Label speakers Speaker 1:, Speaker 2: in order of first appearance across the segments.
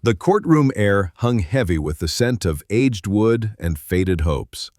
Speaker 1: The courtroom air hung heavy with the scent of aged wood and faded hopes,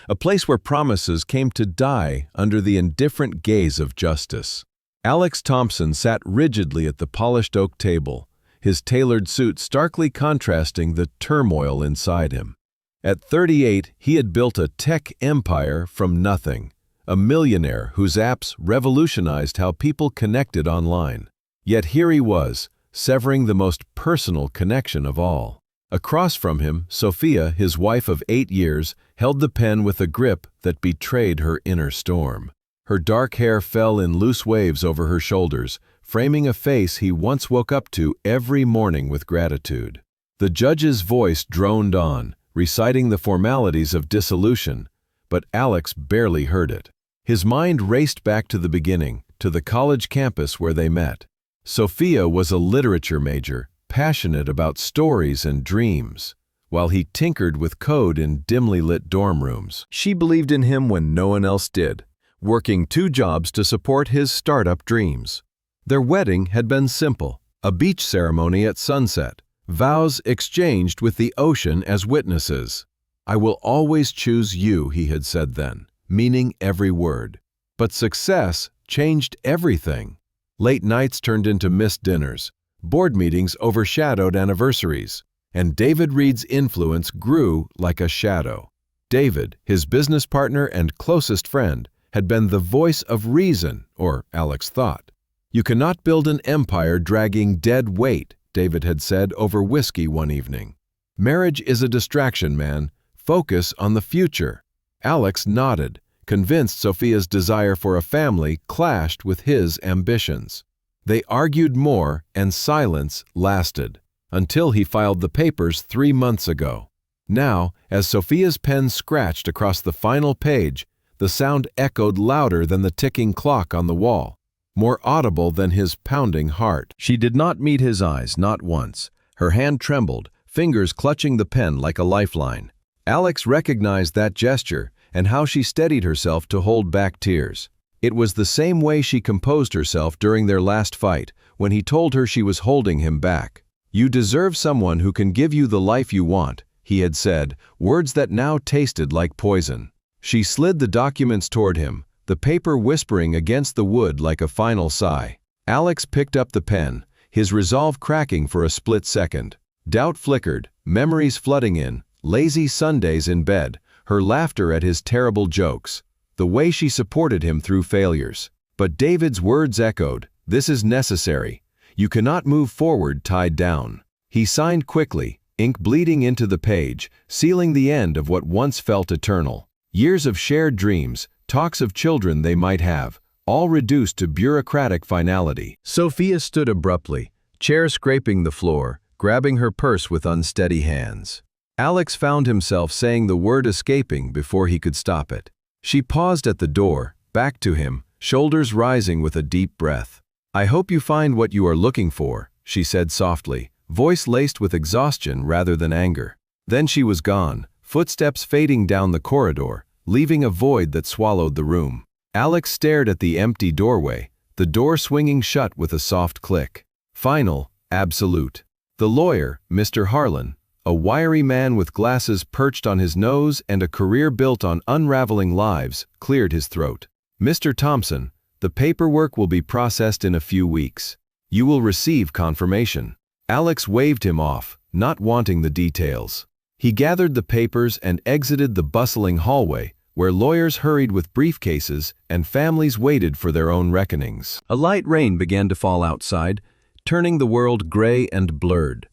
Speaker 1: a place where promises came to die under the indifferent gaze of justice. Alex Thompson sat rigidly at the polished oak table, his tailored suit starkly contrasting the turmoil inside him. At 38, he had built a tech empire from nothing, a millionaire whose apps revolutionized how people connected online. Yet here he was, severing the most personal connection of all. Across from him, Sophia, his wife of 8 years, held the pen with a grip that betrayed her inner storm. Her dark hair fell in loose waves over her shoulders, framing a face he once woke up to every morning with gratitude. The judge's voice droned on, reciting the formalities of dissolution, but Alex barely heard it. His mind raced back to the beginning, to the college campus where they met. Sophia was a literature major, passionate about stories and dreams, while he tinkered with code in dimly lit dorm rooms. She believed in him when no one else did, working 2 jobs to support his startup dreams. Their wedding had been simple, a beach ceremony at sunset, vows exchanged with the ocean as witnesses. "I will always choose you," he had said then, meaning every word. But success changed everything. Late nights turned into missed dinners, board meetings overshadowed anniversaries, and David Reed's influence grew like a shadow. David, his business partner and closest friend, had been the voice of reason, or Alex thought. "You cannot build an empire dragging dead weight," David had said over whiskey one evening. "Marriage is a distraction, man. Focus on the future." Alex nodded, convinced Sophia's desire for a family clashed with his ambitions. They argued more, and silence lasted, until he filed the papers 3 months ago. Now, as Sophia's pen scratched across the final page, the sound echoed louder than the ticking clock on the wall, more audible than his pounding heart. She did not meet his eyes, not once. Her hand trembled, fingers clutching the pen like a lifeline. Alex recognized that gesture and how she steadied herself to hold back tears. It was the same way she composed herself during their last fight, when he told her she was holding him back. "You deserve someone who can give you the life you want," he had said, words that now tasted like poison. She slid the documents toward him, the paper whispering against the wood like a final sigh. Alex picked up the pen, his resolve cracking for a split second. Doubt flickered, memories flooding in, lazy Sundays in bed, her laughter at his terrible jokes, the way she supported him through failures. But David's words echoed, "This is necessary. You cannot move forward tied down." He signed quickly, ink bleeding into the page, sealing the end of what once felt eternal. Years of shared dreams, talks of children they might have, all reduced to bureaucratic finality. Sophia stood abruptly, chair scraping the floor, grabbing her purse with unsteady hands. Alex found himself saying the word escaping before he could stop it. She paused at the door, back to him, shoulders rising with a deep breath. "I hope you find what you are looking for," she said softly, voice laced with exhaustion rather than anger. Then she was gone, footsteps fading down the corridor, leaving a void that swallowed the room. Alex stared at the empty doorway, the door swinging shut with a soft click. Final, absolute. The lawyer, Mr. Harlan, a wiry man with glasses perched on his nose and a career built on unraveling lives, cleared his throat. "Mr. Thompson, the paperwork will be processed in a few weeks. You will receive confirmation." Alex waved him off, not wanting the details. He gathered the papers and exited the bustling hallway, where lawyers hurried with briefcases and families waited for their own reckonings. A light rain began to fall outside, turning the world gray and blurred.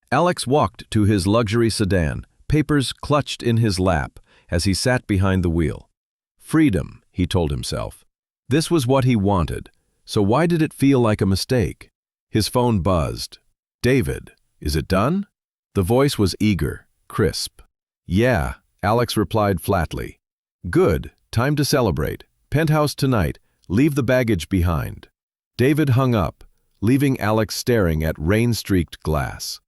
Speaker 1: Alex walked to his luxury sedan, papers clutched in his lap as he sat behind the wheel. Freedom, he told himself. This was what he wanted, so why did it feel like a mistake? His phone buzzed. "David, is it done?" The voice was eager, crisp. "Yeah," Alex replied flatly. "Good, time to celebrate. Penthouse tonight, leave the baggage behind." David hung up, leaving Alex staring at rain-streaked glass.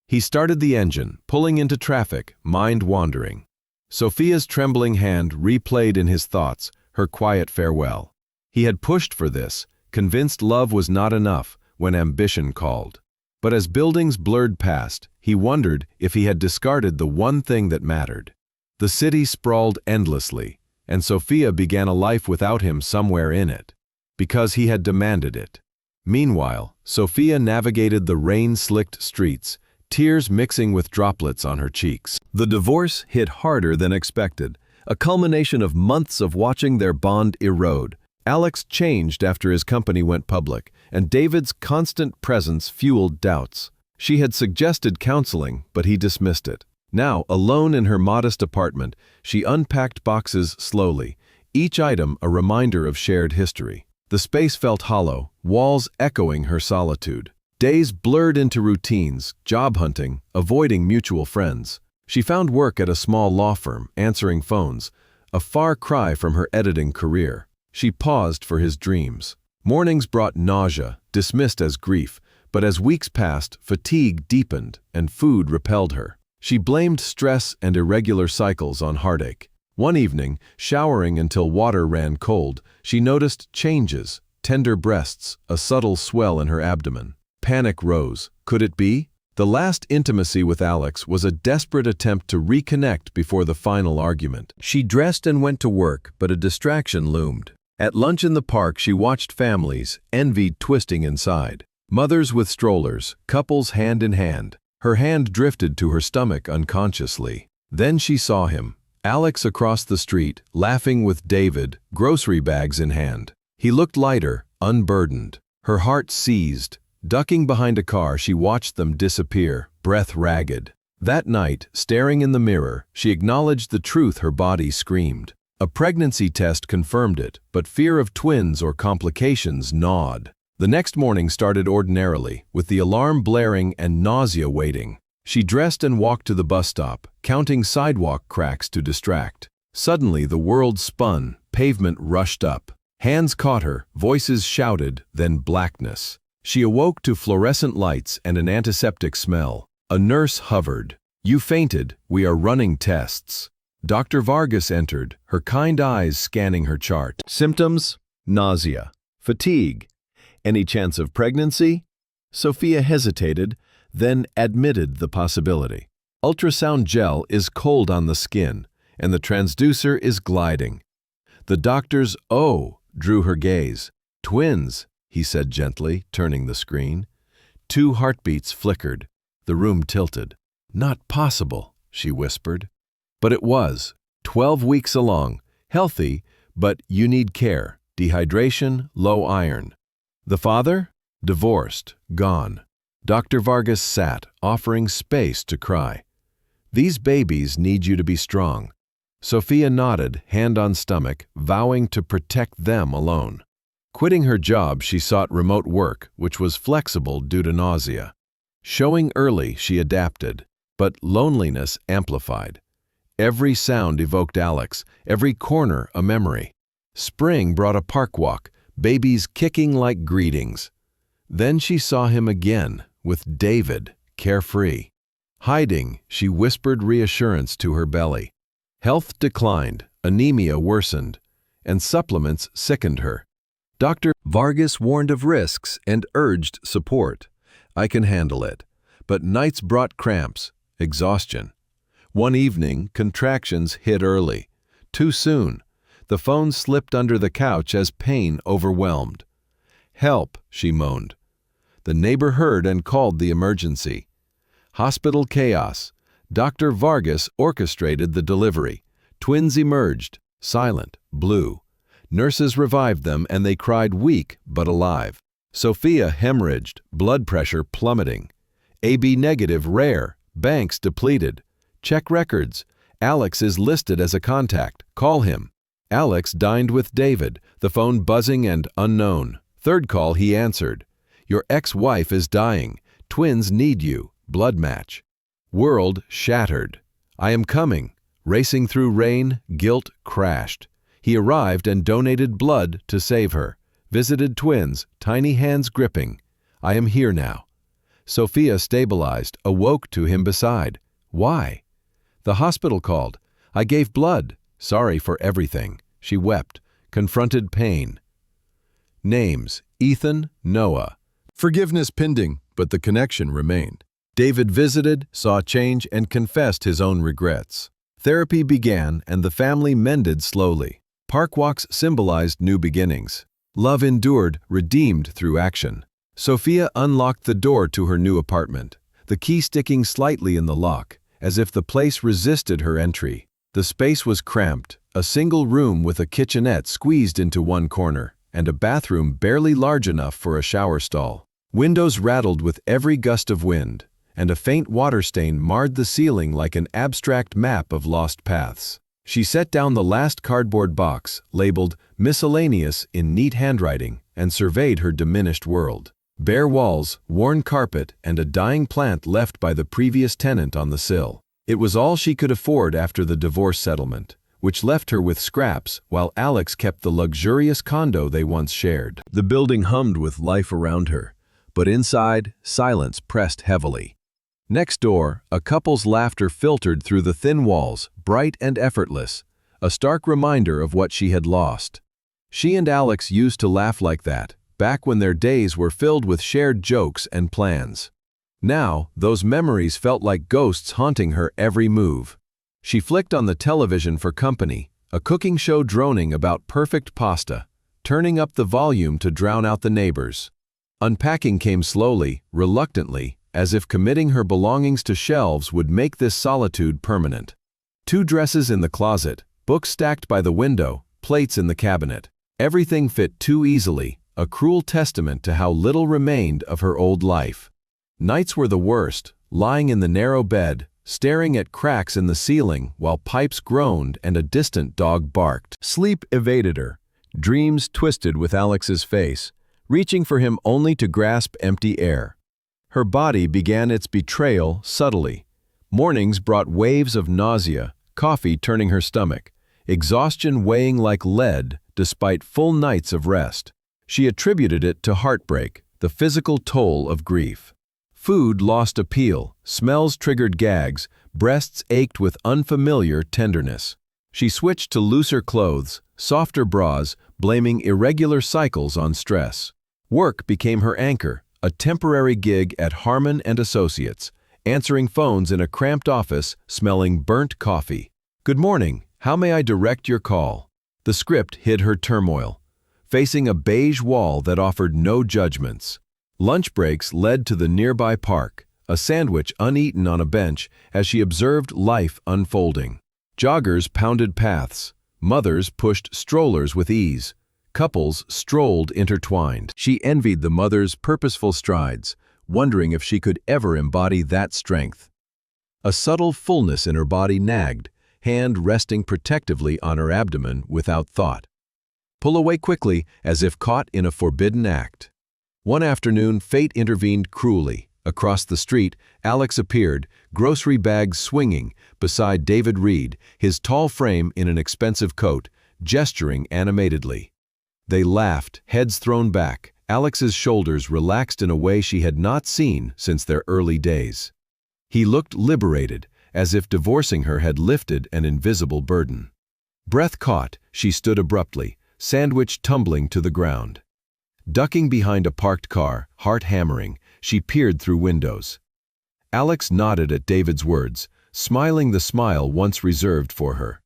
Speaker 1: He started the engine, pulling into traffic, mind wandering. Sophia's trembling hand replayed in his thoughts, her quiet farewell. He had pushed for this, convinced love was not enough, when ambition called. But as buildings blurred past, he wondered if he had discarded the one thing that mattered. The city sprawled endlessly, and Sophia began a life without him somewhere in it, because he had demanded it. Meanwhile, Sophia navigated the rain-slicked streets, tears mixing with droplets on her cheeks. The divorce hit harder than expected, a culmination of months of watching their bond erode. Alex changed after his company went public, and David's constant presence fueled doubts. She had suggested counseling, but he dismissed it. Now, alone in her modest apartment, she unpacked boxes slowly, each item a reminder of shared history. The space felt hollow, walls echoing her solitude. Days blurred into routines, job hunting, avoiding mutual friends. She found work at a small law firm, answering phones, a far cry from her editing career. She paused for his dreams. Mornings brought nausea, dismissed as grief, but as weeks passed, fatigue deepened and food repelled her. She blamed stress and irregular cycles on heartache. One evening, showering until water ran cold, she noticed changes, tender breasts, a subtle swell in her abdomen. Panic rose. Could it be? The last intimacy with Alex was a desperate attempt to reconnect before the final argument. She dressed and went to work, but a distraction loomed. At lunch in the park, she watched families, envy twisting inside. Mothers with strollers, couples hand in hand. Her hand drifted to her stomach unconsciously. Then she saw him, Alex across the street, laughing with David, grocery bags in hand. He looked lighter, unburdened. Her heart seized. Ducking behind a car, she watched them disappear, breath ragged. That night, staring in the mirror, she acknowledged the truth her body screamed. A pregnancy test confirmed it, but fear of twins or complications gnawed. The next morning started ordinarily, with the alarm blaring and nausea waiting. She dressed and walked to the bus stop, counting sidewalk cracks to distract. Suddenly, the world spun, pavement rushed up. Hands caught her, voices shouted, then blackness. She awoke to fluorescent lights and an antiseptic smell. A nurse hovered. "You fainted. We are running tests." Dr. Vargas entered, her kind eyes scanning her chart. Symptoms? Nausea. Fatigue. Any chance of pregnancy? Sophia hesitated, then admitted the possibility. Ultrasound gel is cold on the skin, and the transducer is gliding. The doctor's "oh" drew her gaze. "Twins," he said gently, turning the screen. 2 heartbeats flickered. The room tilted. "Not possible," she whispered. But it was. 12 weeks along. Healthy, but you need care. Dehydration, low iron. The father? Divorced, gone. Dr. Vargas sat, offering space to cry. "These babies need you to be strong." Sophia nodded, hand on stomach, vowing to protect them alone. Quitting her job, she sought remote work, which was flexible due to nausea. Showing early, she adapted, but loneliness amplified. Every sound evoked Alex, every corner a memory. Spring brought a park walk, babies kicking like greetings. Then she saw him again, with David, carefree. Hiding, she whispered reassurance to her belly. Health declined, anemia worsened, and supplements sickened her. Dr. Vargas warned of risks and urged support. "I can handle it." But nights brought cramps, exhaustion. One evening, contractions hit early. Too soon. The phone slipped under the couch as pain overwhelmed. "Help," she moaned. The neighbor heard and called the emergency. Hospital chaos. Dr. Vargas orchestrated the delivery. Twins emerged, silent, blue. Nurses revived them and they cried weak but alive. Sophia hemorrhaged, blood pressure plummeting. AB negative rare, banks depleted. Check records. Alex is listed as a contact. Call him. Alex dined with David, the phone buzzing and unknown. Third call he answered. "Your ex-wife is dying. Twins need you. Blood match." World shattered. "I am coming." Racing through rain, guilt crashed. He arrived and donated blood to save her. Visited twins, tiny hands gripping. "I am here now." Sophia stabilized, awoke to him beside. Why? The hospital called. "I gave blood. Sorry for everything." She wept, confronted pain. Names: Ethan, Noah. Forgiveness pending, but the connection remained. David visited, saw change, and confessed his own regrets. Therapy began, and the family mended slowly. Park walks symbolized new beginnings. Love endured, redeemed through action. Sophia unlocked the door to her new apartment, the key sticking slightly in the lock, as if the place resisted her entry. The space was cramped, a single room with a kitchenette squeezed into one corner, and a bathroom barely large enough for a shower stall. Windows rattled with every gust of wind, and a faint water stain marred the ceiling like an abstract map of lost paths. She set down the last cardboard box, labeled miscellaneous in neat handwriting, and surveyed her diminished world. Bare walls, worn carpet, and a dying plant left by the previous tenant on the sill. It was all she could afford after the divorce settlement, which left her with scraps while Alex kept the luxurious condo they once shared. The building hummed with life around her, but inside, silence pressed heavily. Next door, a couple's laughter filtered through the thin walls, bright and effortless, a stark reminder of what she had lost. She and Alex used to laugh like that, back when their days were filled with shared jokes and plans. Now, those memories felt like ghosts haunting her every move. She flicked on the television for company, a cooking show droning about perfect pasta, turning up the volume to drown out the neighbors. Unpacking came slowly, reluctantly, as if committing her belongings to shelves would make this solitude permanent. 2 dresses in the closet, books stacked by the window, plates in the cabinet. Everything fit too easily, a cruel testament to how little remained of her old life. Nights were the worst, lying in the narrow bed, staring at cracks in the ceiling while pipes groaned and a distant dog barked. Sleep evaded her, dreams twisted with Alex's face, reaching for him only to grasp empty air. Her body began its betrayal subtly. Mornings brought waves of nausea, coffee turning her stomach, exhaustion weighing like lead despite full nights of rest. She attributed it to heartbreak, the physical toll of grief. Food lost appeal, smells triggered gags, breasts ached with unfamiliar tenderness. She switched to looser clothes, softer bras, blaming irregular cycles on stress. Work became her anchor, a temporary gig at Harmon and Associates, answering phones in a cramped office smelling burnt coffee. "Good morning, how may I direct your call?" The script hid her turmoil, facing a beige wall that offered no judgments. Lunch breaks led to the nearby park, a sandwich uneaten on a bench as she observed life unfolding. Joggers pounded paths, mothers pushed strollers with ease, couples strolled intertwined. She envied the mother's purposeful strides, wondering if she could ever embody that strength. A subtle fullness in her body nagged, hand resting protectively on her abdomen without thought. Pull away quickly, as if caught in a forbidden act. One afternoon, fate intervened cruelly. Across the street, Alex appeared, grocery bags swinging, beside David Reed, his tall frame in an expensive coat, gesturing animatedly. They laughed, heads thrown back, Alex's shoulders relaxed in a way she had not seen since their early days. He looked liberated, as if divorcing her had lifted an invisible burden. Breath caught, she stood abruptly, sandwich tumbling to the ground. Ducking behind a parked car, heart hammering, she peered through windows. Alex nodded at David's words, smiling the smile once reserved for her.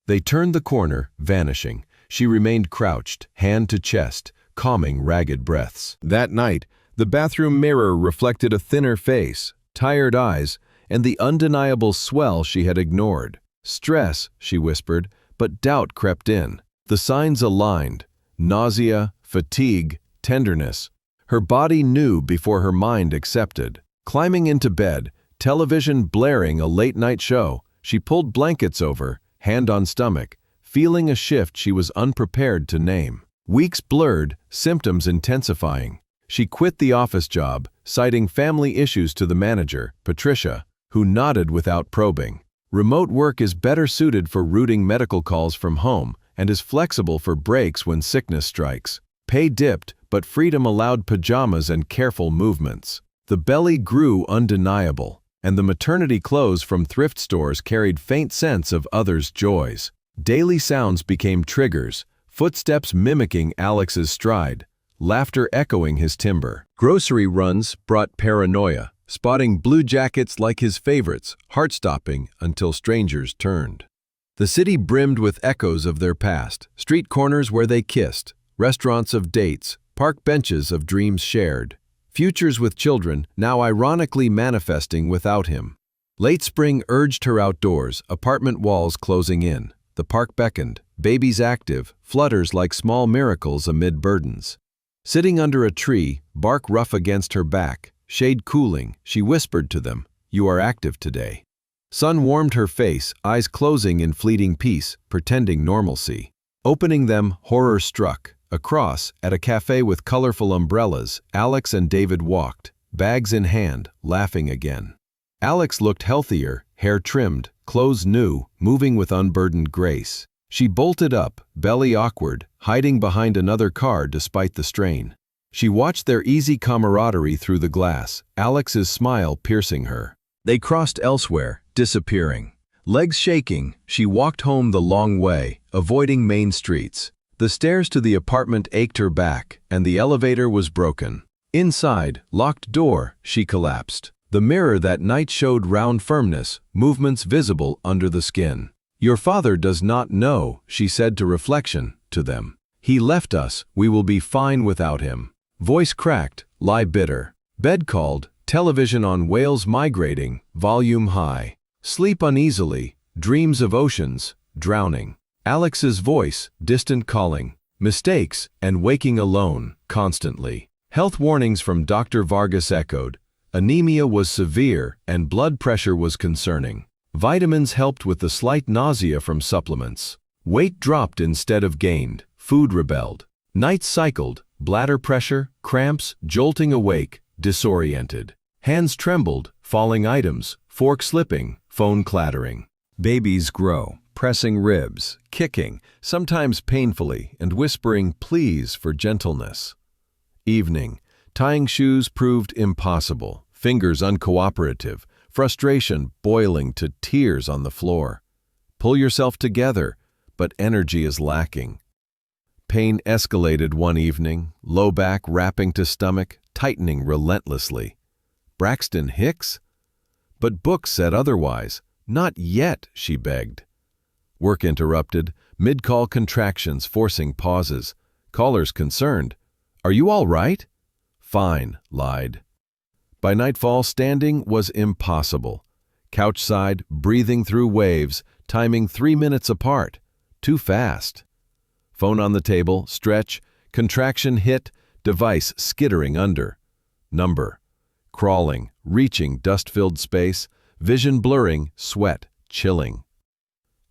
Speaker 1: They turned the corner, vanishing. She remained crouched, hand to chest, calming ragged breaths. That night, the bathroom mirror reflected a thinner face, tired eyes, and the undeniable swell she had ignored. "Stress," she whispered, but doubt crept in. The signs aligned: nausea, fatigue, tenderness. Her body knew before her mind accepted. Climbing into bed, television blaring a late-night show, she pulled blankets over, hand on stomach, feeling a shift she was unprepared to name. Weeks blurred, symptoms intensifying. She quit the office job, citing family issues to the manager, Patricia, who nodded without probing. Remote work is better suited for routing medical calls from home and is flexible for breaks when sickness strikes. Pay dipped, but freedom allowed pajamas and careful movements. The belly grew undeniable, and the maternity clothes from thrift stores carried faint sense of others' joys. Daily sounds became triggers, footsteps mimicking Alex's stride, laughter echoing his timbre. Grocery runs brought paranoia, spotting blue jackets like his favorites, heart-stopping until strangers turned. The city brimmed with echoes of their past, street corners where they kissed, restaurants of dates, park benches of dreams shared, futures with children now ironically manifesting without him. Late spring urged her outdoors, apartment walls closing in. The park beckoned, babies active, flutters like small miracles amid burdens. Sitting under a tree, bark rough against her back, shade cooling, she whispered to them, "You are active today." Sun warmed her face, eyes closing in fleeting peace, pretending normalcy. Opening them, horror struck. Across, at a cafe with colorful umbrellas, Alex and David walked, bags in hand, laughing again. Alex looked healthier, hair trimmed, clothes new, moving with unburdened grace. She bolted up, belly awkward, hiding behind another car despite the strain. She watched their easy camaraderie through the glass, Alex's smile piercing her. They crossed elsewhere, disappearing. Legs shaking, she walked home the long way, avoiding main streets. The stairs to the apartment ached her back, and the elevator was broken. Inside, locked door, she collapsed. The mirror that night showed round firmness, movements visible under the skin. "Your father does not know," she said to reflection, to them. "He left us, we will be fine without him." Voice cracked, lie bitter. Bed called, television on Wales migrating, volume high. Sleep uneasily, dreams of oceans, drowning. Alex's voice, distant calling. Mistakes, and waking alone, constantly. Health warnings from Dr. Vargas echoed. Anemia was severe, and blood pressure was concerning. Vitamins helped with the slight nausea from supplements. Weight dropped instead of gained, food rebelled. Nights cycled, bladder pressure, cramps, jolting awake, disoriented. Hands trembled, falling items, fork slipping, phone clattering. Babies grow, pressing ribs, kicking, sometimes painfully, and whispering pleas for gentleness. Evening, tying shoes proved impossible, fingers uncooperative, frustration boiling to tears on the floor. Pull yourself together, but energy is lacking. Pain escalated one evening, low back wrapping to stomach, tightening relentlessly. Braxton Hicks? But books said otherwise. Not yet, she begged. Work interrupted, mid-call contractions forcing pauses. Callers concerned. "Are you all right?" "Fine," lied. By nightfall, standing was impossible. Couchside, breathing through waves, timing 3 minutes apart. Too fast. Phone on the table, stretch, contraction hit, device skittering under. Number. Crawling, reaching dust-filled space, vision blurring, sweat chilling.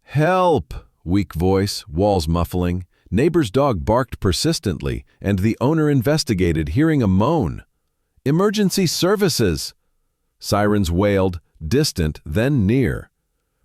Speaker 1: "Help!" Weak voice, walls muffling. Neighbor's dog barked persistently, and the owner investigated, hearing a moan. "Emergency services!" Sirens wailed, distant, then near.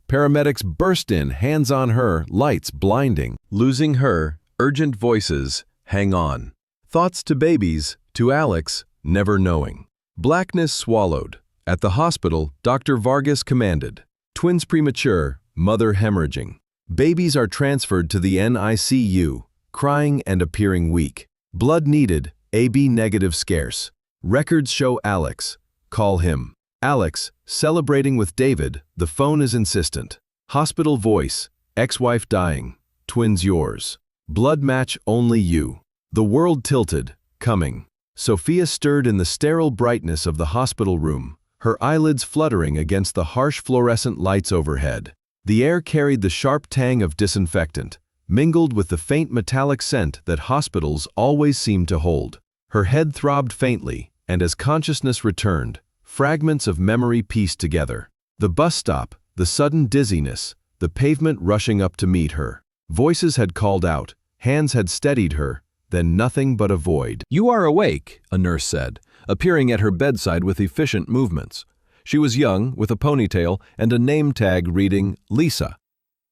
Speaker 1: Paramedics burst in, hands on her, lights blinding. Losing her, urgent voices, hang on. Thoughts to babies, to Alex, never knowing. Blackness swallowed. At the hospital, Dr. Vargas commanded. Twins premature, mother hemorrhaging. Babies are transferred to the NICU, crying and appearing weak. Blood needed, AB negative scarce. Records show Alex. Call him. Alex, celebrating with David, the phone is insistent. Hospital voice, ex-wife dying, twins yours. Blood match only you. The world tilted, coming. Sophia stirred in the sterile brightness of the hospital room, her eyelids fluttering against the harsh fluorescent lights overhead. The air carried the sharp tang of disinfectant, mingled with the faint metallic scent that hospitals always seem to hold. Her head throbbed faintly, and as consciousness returned, fragments of memory pieced together. The bus stop, the sudden dizziness, the pavement rushing up to meet her. Voices had called out, hands had steadied her, then nothing but a void. "You are awake," a nurse said, appearing at her bedside with efficient movements. She was young, with a ponytail and a name tag reading, Lisa.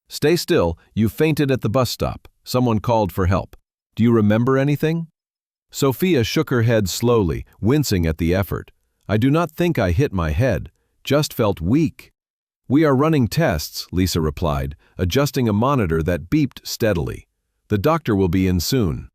Speaker 1: "Stay still, you fainted at the bus stop. Someone called for help. Do you remember anything?" Sophia shook her head slowly, wincing at the effort. "I do not think I hit my head, just felt weak." "We are running tests," Lisa replied, adjusting a monitor that beeped steadily. "The doctor will be in soon."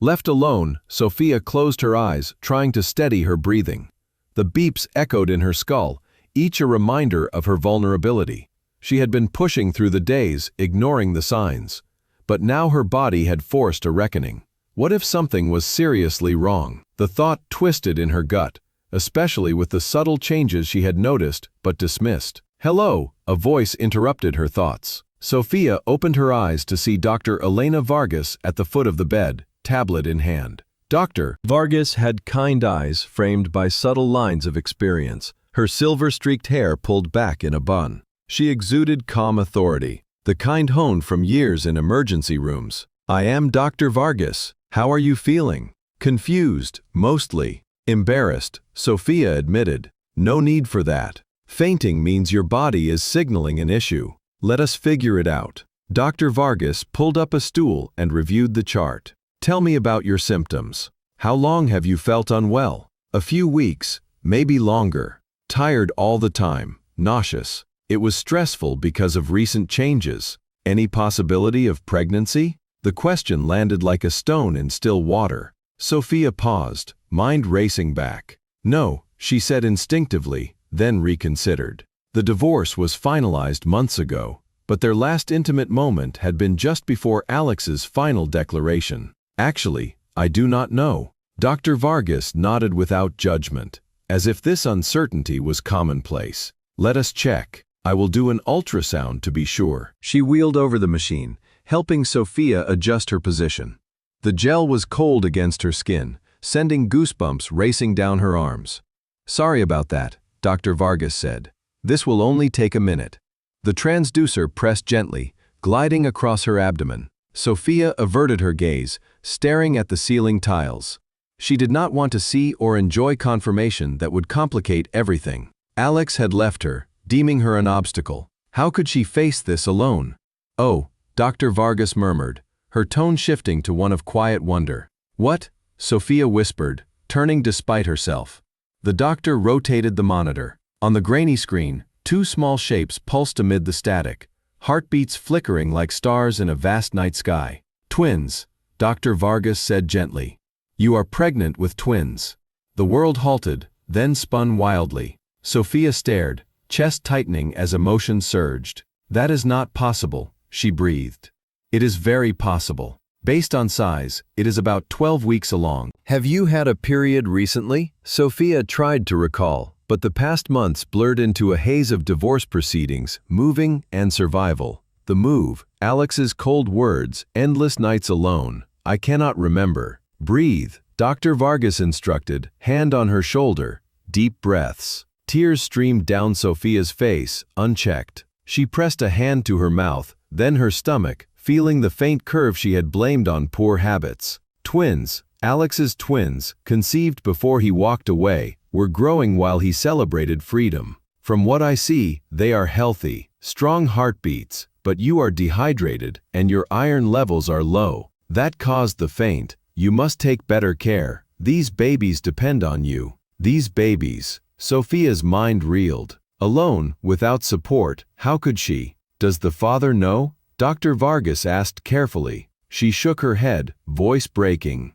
Speaker 1: Left alone, Sophia closed her eyes, trying to steady her breathing. The beeps echoed in her skull, each a reminder of her vulnerability. She had been pushing through the days, ignoring the signs. But now her body had forced a reckoning. What if something was seriously wrong? The thought twisted in her gut, especially with the subtle changes she had noticed but dismissed. "Hello," a voice interrupted her thoughts. Sophia opened her eyes to see Dr. Elena Vargas at the foot of the bed, tablet in hand. Dr. Vargas had kind eyes framed by subtle lines of experience, her silver-streaked hair pulled back in a bun. She exuded calm authority, the kind honed from years in emergency rooms. "I am Dr. Vargas. How are you feeling?" "Confused, mostly. Embarrassed," Sophia admitted. "No need for that. Fainting means your body is signaling an issue. Let us figure it out." Dr. Vargas pulled up a stool and reviewed the chart. "Tell me about your symptoms. How long have you felt unwell?" "A few weeks, maybe longer. Tired all the time, nauseous. It was stressful because of recent changes. Any possibility of pregnancy?" The question landed like a stone in still water. Sophia paused, mind racing back. "No," she said instinctively, then reconsidered. The divorce was finalized months ago, but their last intimate moment had been just before Alex's final declaration. "Actually, I do not know." Dr. Vargas nodded without judgment, as if this uncertainty was commonplace. "Let us check. I will do an ultrasound to be sure." She wheeled over the machine, helping Sophia adjust her position. The gel was cold against her skin, sending goosebumps racing down her arms. "Sorry about that," Dr. Vargas said. "This will only take a minute." The transducer pressed gently, gliding across her abdomen. Sophia averted her gaze, staring at the ceiling tiles. She did not want to see or enjoy confirmation that would complicate everything. Alex had left her, deeming her an obstacle. How could she face this alone? "Oh," Dr. Vargas murmured, her tone shifting to one of quiet wonder. "What?" Sophia whispered, turning despite herself. The doctor rotated the monitor. On the grainy screen, two small shapes pulsed amid the static, heartbeats flickering like stars in a vast night sky. "Twins," Dr. Vargas said gently. "You are pregnant with twins." The world halted, then spun wildly. Sophia stared, chest tightening as emotion surged. "That is not possible," she breathed. "It is very possible. Based on size, it is about 12 weeks along." "Have you had a period recently?" Sophia tried to recall, but the past months blurred into a haze of divorce proceedings, moving, and survival. The move, Alex's cold words, endless nights alone. "I cannot remember." "Breathe," Dr. Vargas instructed, hand on her shoulder. Deep breaths. Tears streamed down Sophia's face, unchecked. She pressed a hand to her mouth, then her stomach, feeling the faint curve she had blamed on poor habits. Twins, Alex's twins, conceived before he walked away, were growing while he celebrated freedom. "From what I see, they are healthy, strong heartbeats, but you are dehydrated and your iron levels are low. That caused the faint. You must take better care. These babies depend on you." These babies. Sophia's mind reeled. Alone, without support, how could she? "Does the father know?" Dr. Vargas asked carefully. She shook her head, voice breaking.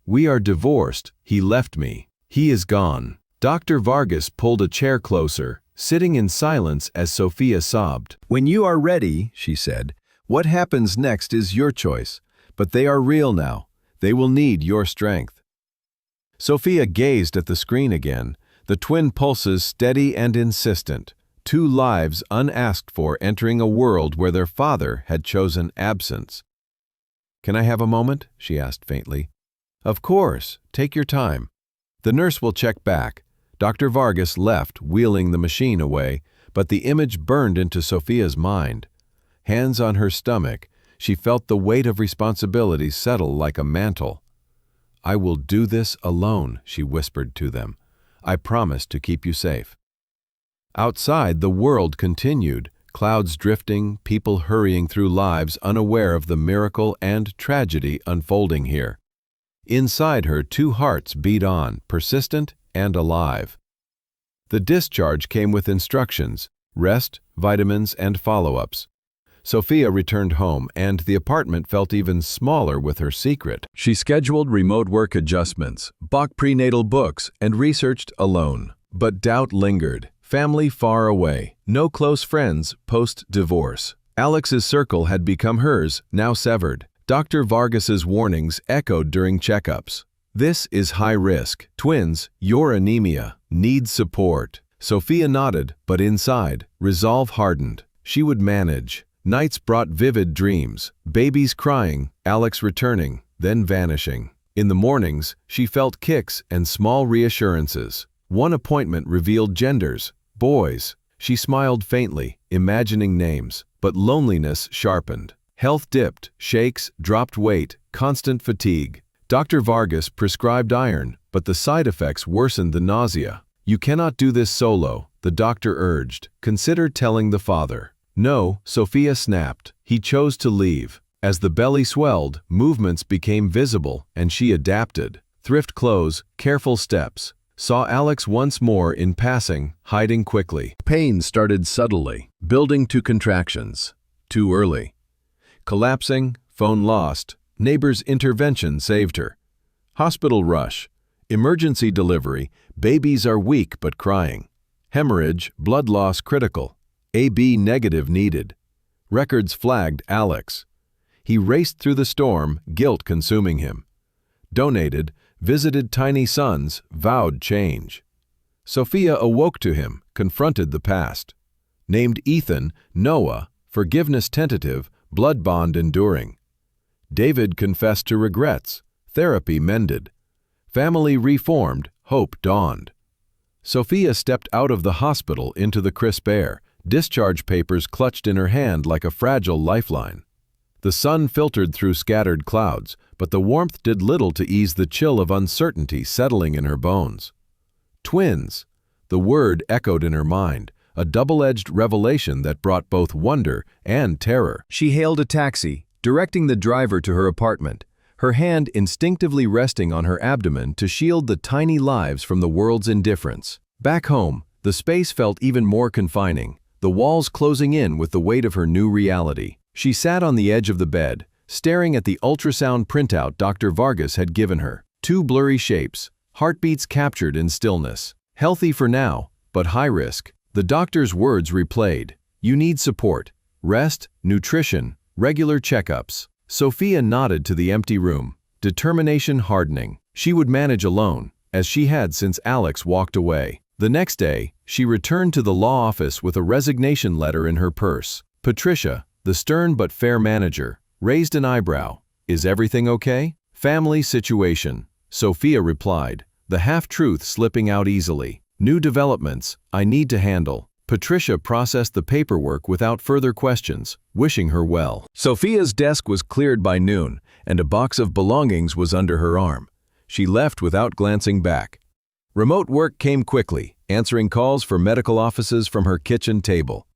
Speaker 1: "We are divorced. He left me. He is gone." Dr. Vargas pulled a chair closer, sitting in silence as Sophia sobbed. "When you are ready," she said, "what happens next is your choice. But they are real now. They will need your strength." Sophia gazed at the screen again, the twin pulses steady and insistent. Two lives unasked for entering a world where their father had chosen absence. "Can I have a moment?" she asked faintly. "Of course, take your time. The nurse will check back." Dr. Vargas left, wheeling the machine away, but the image burned into Sophia's mind. Hands on her stomach, she felt the weight of responsibility settle like a mantle. "I will do this alone," she whispered to them. "I promise to keep you safe." Outside, the world continued, clouds drifting, people hurrying through lives unaware of the miracle and tragedy unfolding here. Inside her, two hearts beat on, persistent and alive. The discharge came with instructions, rest, vitamins, and follow-ups. Sophia returned home, and the apartment felt even smaller with her secret. She scheduled remote work adjustments, bought prenatal books, and researched alone. But doubt lingered. Family far away. No close friends post-divorce. Alex's circle had become hers, now severed. Dr. Vargas's warnings echoed during checkups. This is high risk. Twins, your anemia. Need support. Sophia nodded, but inside, resolve hardened. She would manage. Nights brought vivid dreams. Babies crying, Alex returning, then vanishing. In the mornings, she felt kicks and small reassurances. One appointment revealed genders. Boys. She smiled faintly, imagining names, but loneliness sharpened. Health dipped, shakes, dropped weight, constant fatigue. Dr. Vargas prescribed iron, but the side effects worsened the nausea. You cannot do this solo, the doctor urged. Consider telling the father. No, Sophia snapped. He chose to leave. As the belly swelled, movements became visible, and she adapted. Thrift clothes, careful steps. Saw Alex once more in passing, hiding quickly. Pain started subtly, building to contractions. Too early. Collapsing, phone lost. Neighbor's intervention saved her. Hospital rush. Emergency delivery. Babies are weak but crying. Hemorrhage, blood loss critical. AB negative needed. Records flagged Alex. He raced through the storm, guilt consuming him. Donated, visited tiny sons, vowed change. Sophia awoke to him, confronted the past. Named Ethan, Noah, forgiveness tentative, blood bond enduring. David confessed to regrets, therapy mended. Family reformed, hope dawned. Sophia stepped out of the hospital into the crisp air, discharge papers clutched in her hand like a fragile lifeline. The sun filtered through scattered clouds, but the warmth did little to ease the chill of uncertainty settling in her bones. Twins. The word echoed in her mind, a double-edged revelation that brought both wonder and terror. She hailed a taxi, directing the driver to her apartment, her hand instinctively resting on her abdomen to shield the tiny lives from the world's indifference. Back home, the space felt even more confining, the walls closing in with the weight of her new reality. She sat on the edge of the bed, staring at the ultrasound printout Dr. Vargas had given her. Two blurry shapes, heartbeats captured in stillness. Healthy for now, but high risk. The doctor's words replayed. You need support, rest, nutrition, regular checkups. Sophia nodded to the empty room, determination hardening. She would manage alone, as she had since Alex walked away. The next day, she returned to the law office with a resignation letter in her purse. Patricia, the stern but fair manager, raised an eyebrow. Is everything okay? Family situation. Sophia replied, the half-truth slipping out easily. New developments, I need to handle. Patricia processed the paperwork without further questions, wishing her well. Sophia's desk was cleared by noon, and a box of belongings was under her arm. She left without glancing back. Remote work came quickly, answering calls for medical offices from her kitchen table.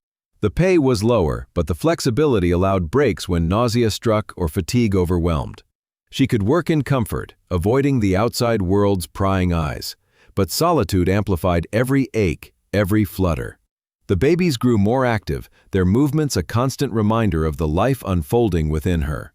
Speaker 1: The pay was lower, but the flexibility allowed breaks when nausea struck or fatigue overwhelmed. She could work in comfort, avoiding the outside world's prying eyes, but solitude amplified every ache, every flutter. The babies grew more active, their movements a constant reminder of the life unfolding within her.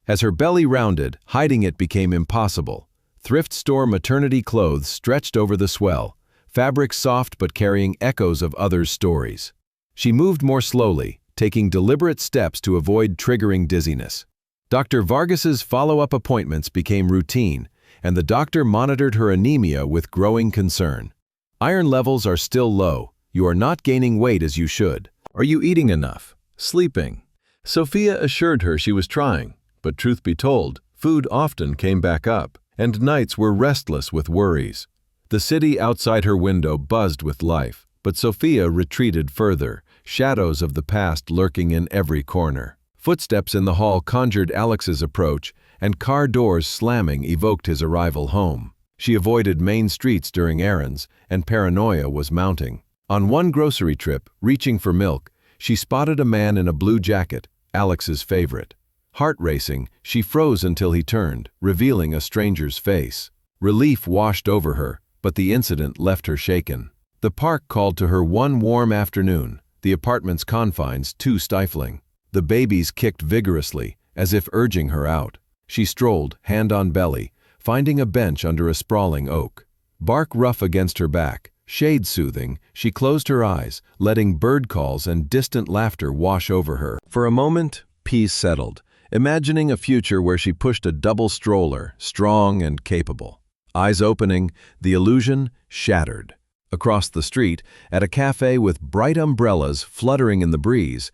Speaker 1: As her belly rounded, hiding it became impossible. Thrift store maternity clothes stretched over the swell, fabric soft but carrying echoes of others' stories. She moved more slowly, taking deliberate steps to avoid triggering dizziness. Dr. Vargas's follow-up appointments became routine, and the doctor monitored her anemia with growing concern. Iron levels are still low. You are not gaining weight as you should. Are you eating enough? Sleeping? Sophia assured her she was trying, but truth be told, food often came back up, and nights were restless with worries. The city outside her window buzzed with life, but Sophia retreated further, shadows of the past lurking in every corner. Footsteps in the hall conjured Alex's approach, and car doors slamming evoked his arrival home. She avoided main streets during errands, and paranoia was mounting. On one grocery trip, reaching for milk, she spotted a man in a blue jacket, Alex's favorite. Heart racing, she froze until he turned, revealing a stranger's face. Relief washed over her, but the incident left her shaken. The park called to her one warm afternoon, the apartment's confines too stifling. The babies kicked vigorously, as if urging her out. She strolled, hand on belly, finding a bench under a sprawling oak. Bark rough against her back, shade soothing, she closed her eyes, letting bird calls and distant laughter wash over her. For a moment, peace settled, imagining a future where she pushed a double stroller, strong and capable. Eyes opening, the illusion shattered. Across the street, at a cafe with bright umbrellas fluttering in the breeze,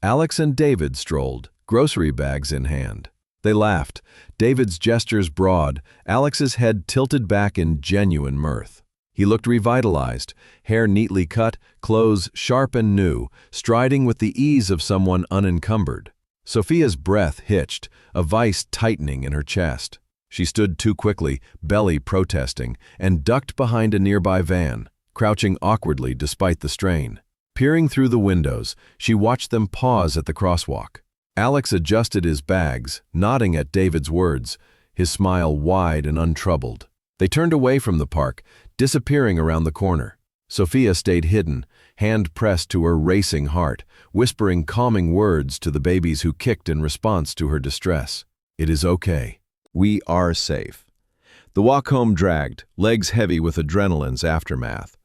Speaker 1: Alex and David strolled, grocery bags in hand. They laughed, David's gestures broad, Alex's head tilted back in genuine mirth. He looked revitalized, hair neatly cut, clothes sharp and new, striding with the ease of someone unencumbered. Sophia's breath hitched, a vice tightening in her chest. She stood too quickly, belly protesting, and ducked behind a nearby van, crouching awkwardly despite the strain. Peering through the windows, she watched them pause at the crosswalk. Alex adjusted his bags, nodding at David's words, his smile wide and untroubled. They turned away from the park, disappearing around the corner. Sophia stayed hidden, hand pressed to her racing heart, whispering calming words to the babies who kicked in response to her distress. "It is okay. We are safe." The walk home dragged, legs heavy with adrenaline's aftermath.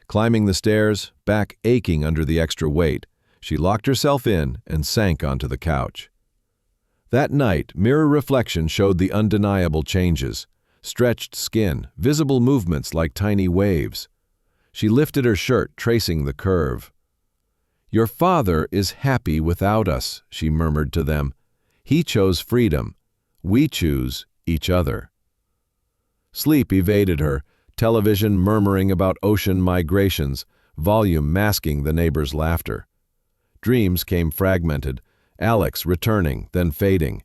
Speaker 1: Climbing the stairs, back aching under the extra weight, she locked herself in and sank onto the couch. That night, mirror reflection showed the undeniable changes. Stretched skin, visible movements like tiny waves. She lifted her shirt, tracing the curve. "Your father is happy without us," she murmured to them. "He chose freedom. We choose each other." Sleep evaded her, television murmuring about ocean migrations, volume masking the neighbors' laughter. Dreams came fragmented, Alex returning, then fading,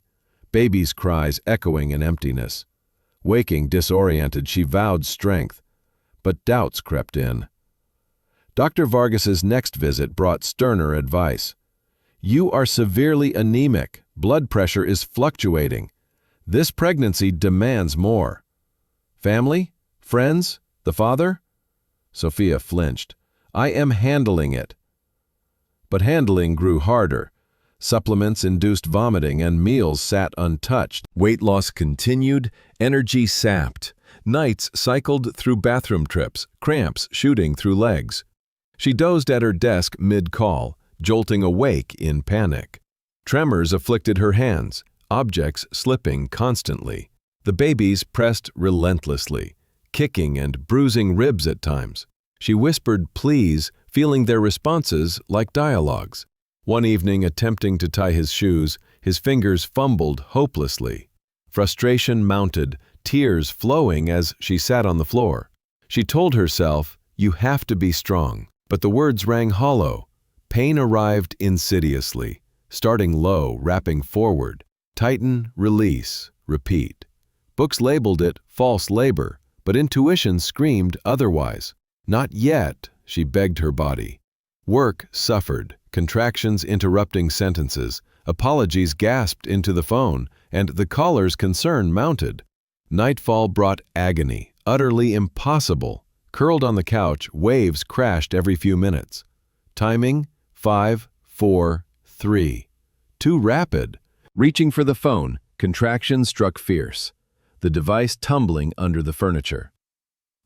Speaker 1: babies' cries echoing in emptiness. Waking disoriented, she vowed strength, but doubts crept in. Dr. Vargas's next visit brought sterner advice. "You are severely anemic. Blood pressure is fluctuating. This pregnancy demands more." "Family? Friends? The father?" Sophia flinched. "I am handling it." But handling grew harder. Supplements induced vomiting and meals sat untouched. Weight loss continued, energy sapped. Nights cycled through bathroom trips, cramps shooting through legs. She dozed at her desk mid-call, jolting awake in panic. Tremors afflicted her hands, objects slipping constantly. The babies pressed relentlessly, kicking and bruising ribs at times. She whispered pleas, feeling their responses like dialogues. One evening, attempting to tie his shoes, his fingers fumbled hopelessly. Frustration mounted, tears flowing as she sat on the floor. She told herself, "You have to be strong." But the words rang hollow. Pain arrived insidiously, starting low, wrapping forward. Tighten, release, repeat. Books labeled it false labor, but intuition screamed otherwise. "Not yet," she begged her body. Work suffered, contractions interrupting sentences, apologies gasped into the phone, and the caller's concern mounted. Nightfall brought agony, utterly impossible. Curled on the couch, waves crashed every few minutes. Timing, 5, 4, 3. Too rapid. Reaching for the phone, contractions struck fierce, the device tumbling under the furniture.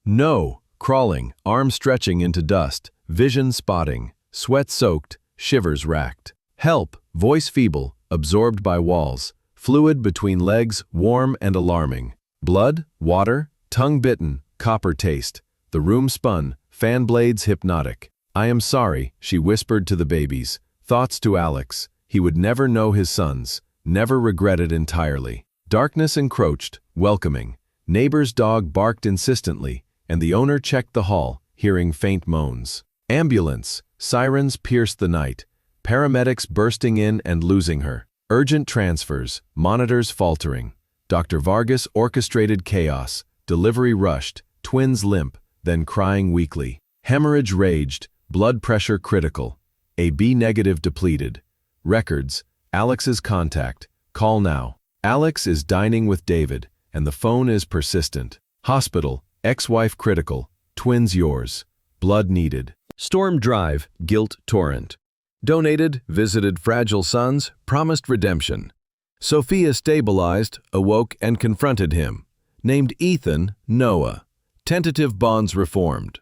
Speaker 1: No, crawling, arm stretching into dust, vision spotting, sweat soaked, shivers racked. Help, voice feeble, absorbed by walls, fluid between legs, warm and alarming. Blood, water, tongue bitten, copper taste. The room spun, fan blades hypnotic. "I am sorry," she whispered to the babies. Thoughts to Alex. He would never know his sons, never regret it entirely. Darkness encroached, welcoming. Neighbor's dog barked insistently, and the owner checked the hall, hearing faint moans. Ambulance, sirens pierced the night, paramedics bursting in and losing her. Urgent transfers, monitors faltering. Dr. Vargas orchestrated chaos, delivery rushed, twins limp, then crying weakly. Hemorrhage raged, blood pressure critical. AB negative depleted. Records, Alex's contact, call now. Alex is dining with David, and the phone is persistent. Hospital, ex-wife critical, twins yours, blood needed. Storm Drive, guilt torrent. Donated, visited fragile sons, promised redemption. Sophia stabilized, awoke, and confronted him. Named Ethan, Noah. Tentative bonds reformed.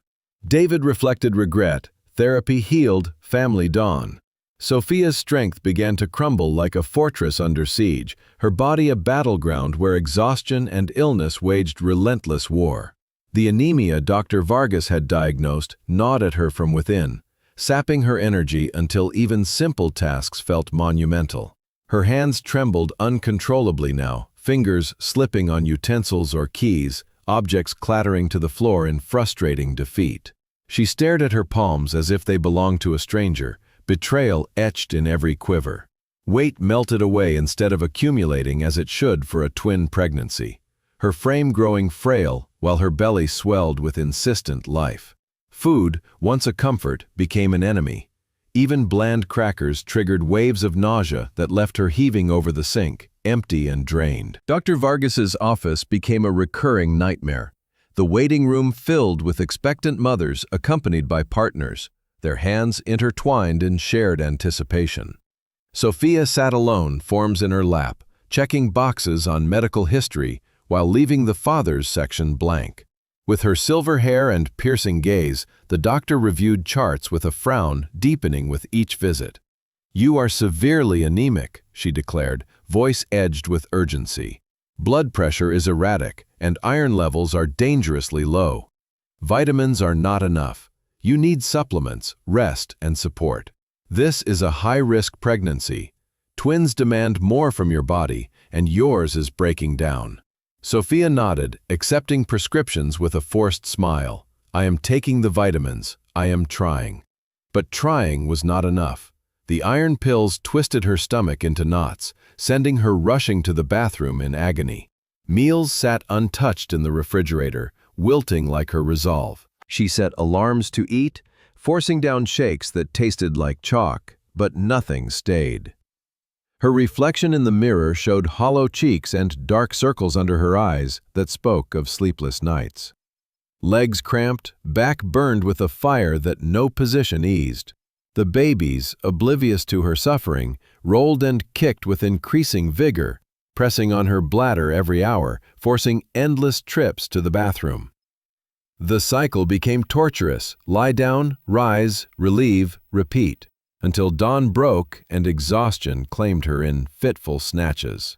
Speaker 1: David reflected regret, therapy healed, family dawn. Sophia's strength began to crumble like a fortress under siege, her body a battleground where exhaustion and illness waged relentless war. The anemia Dr. Vargas had diagnosed gnawed at her from within, sapping her energy until even simple tasks felt monumental. Her hands trembled uncontrollably now, fingers slipping on utensils or keys, objects clattering to the floor in frustrating defeat. She stared at her palms as if they belonged to a stranger, betrayal etched in every quiver. Weight melted away instead of accumulating as it should for a twin pregnancy, her frame growing frail while her belly swelled with insistent life. Food, once a comfort, became an enemy. Even bland crackers triggered waves of nausea that left her heaving over the sink, empty and drained. Dr. Vargas's office became a recurring nightmare. The waiting room filled with expectant mothers accompanied by partners, their hands intertwined in shared anticipation. Sophia sat alone, forms in her lap, checking boxes on medical history while leaving the father's section blank. With her silver hair and piercing gaze, the doctor reviewed charts with a frown deepening with each visit. "You are severely anemic," she declared, voice edged with urgency. "Blood pressure is erratic, and iron levels are dangerously low. Vitamins are not enough. You need supplements, rest, and support. This is a high-risk pregnancy. Twins demand more from your body, and yours is breaking down." Sophia nodded, accepting prescriptions with a forced smile. "I am taking the vitamins. I am trying." But trying was not enough. The iron pills twisted her stomach into knots, sending her rushing to the bathroom in agony. Meals sat untouched in the refrigerator, wilting like her resolve. She set alarms to eat, forcing down shakes that tasted like chalk, but nothing stayed. Her reflection in the mirror showed hollow cheeks and dark circles under her eyes that spoke of sleepless nights. Legs cramped, back burned with a fire that no position eased. The babies, oblivious to her suffering, rolled and kicked with increasing vigor, pressing on her bladder every hour, forcing endless trips to the bathroom. The cycle became torturous: lie down, rise, relieve, repeat, until dawn broke and exhaustion claimed her in fitful snatches.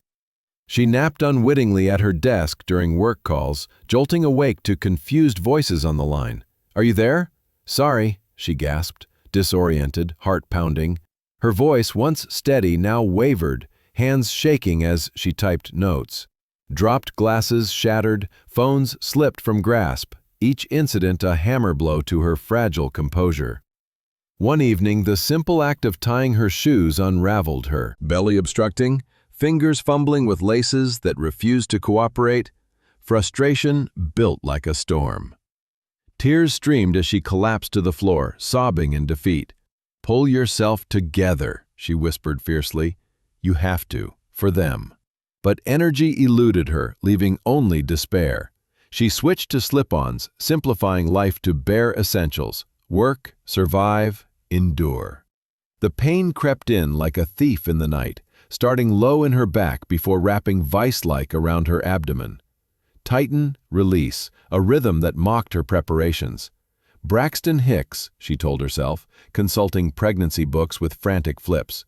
Speaker 1: She napped unwittingly at her desk during work calls, jolting awake to confused voices on the line. "Are you there?" "Sorry," she gasped, disoriented, heart pounding. Her voice, once steady, now wavered, hands shaking as she typed notes. Dropped glasses shattered, phones slipped from grasp, each incident a hammer blow to her fragile composure. One evening, the simple act of tying her shoes unraveled her. Belly obstructing, fingers fumbling with laces that refused to cooperate, frustration built like a storm. Tears streamed as she collapsed to the floor, sobbing in defeat. "Pull yourself together," she whispered fiercely. "You have to, for them." But energy eluded her, leaving only despair. She switched to slip-ons, simplifying life to bare essentials: work, survive, endure. The pain crept in like a thief in the night, starting low in her back before wrapping vice-like around her abdomen. Tighten, release, a rhythm that mocked her preparations. Braxton Hicks, she told herself, consulting pregnancy books with frantic flips.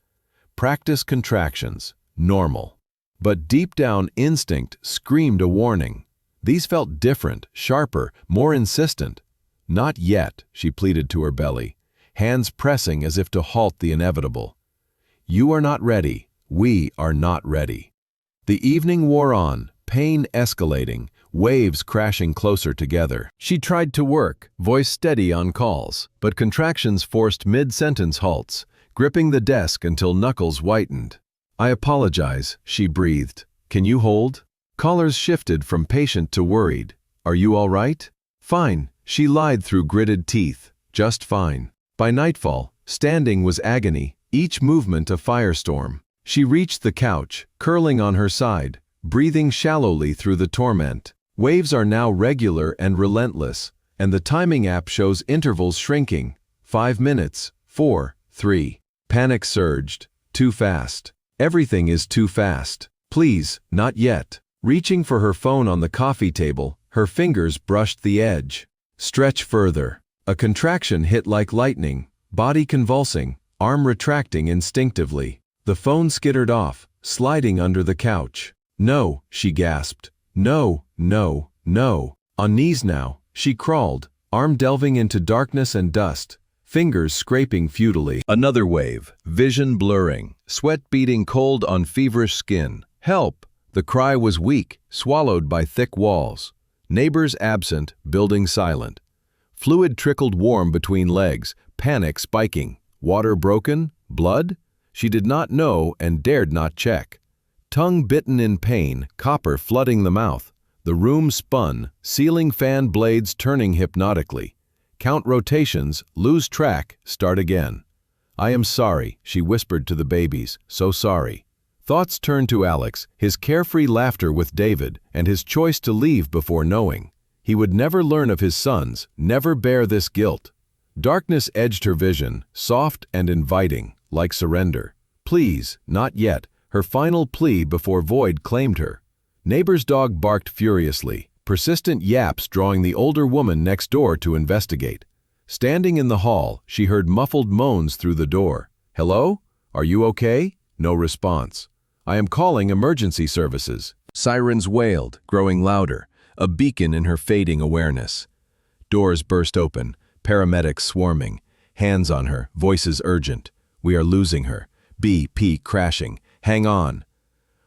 Speaker 1: Practice contractions, normal. But deep down instinct screamed a warning. These felt different, sharper, more insistent. "Not yet," she pleaded to her belly, hands pressing as if to halt the inevitable. "You are not ready. We are not ready." The evening wore on, pain escalating, waves crashing closer together. She tried to work, voice steady on calls, but contractions forced mid-sentence halts, gripping the desk until knuckles whitened. "I apologize," she breathed. "Can you hold?" Callers shifted from patient to worried. "Are you all right?" "Fine," she lied through gritted teeth. "Just fine." By nightfall, standing was agony, each movement a firestorm. She reached the couch, curling on her side, breathing shallowly through the torment. Waves are now regular and relentless, and the timing app shows intervals shrinking. 5 minutes, 4, 3. Panic surged. Too fast. Everything is too fast. Please, not yet. Reaching for her phone on the coffee table, her fingers brushed the edge. Stretch further. A contraction hit like lightning, body convulsing, arm retracting instinctively. The phone skittered off, sliding under the couch. No, she gasped. No, no, no. On knees now, she crawled, arm delving into darkness and dust, fingers scraping futilely. Another wave, vision blurring, sweat beating cold on feverish skin. Help! The cry was weak, swallowed by thick walls. Neighbors absent, building silent. Fluid trickled warm between legs, panic spiking. Water broken? Blood? She did not know and dared not check. Tongue bitten in pain, copper flooding the mouth. The room spun, ceiling fan blades turning hypnotically. Count rotations, lose track, start again. I am sorry, she whispered to the babies, so sorry. Thoughts turned to Alex, his carefree laughter with David, and his choice to leave before knowing. He would never learn of his sons, never bear this guilt. Darkness edged her vision, soft and inviting, like surrender. Please, not yet, her final plea before void claimed her. Neighbor's dog barked furiously, persistent yaps drawing the older woman next door to investigate. Standing in the hall, she heard muffled moans through the door. Hello? Are you okay? No response. I am calling emergency services. Sirens wailed, growing louder, a beacon in her fading awareness. Doors burst open, paramedics swarming, hands on her, voices urgent. We are losing her. BP crashing. Hang on.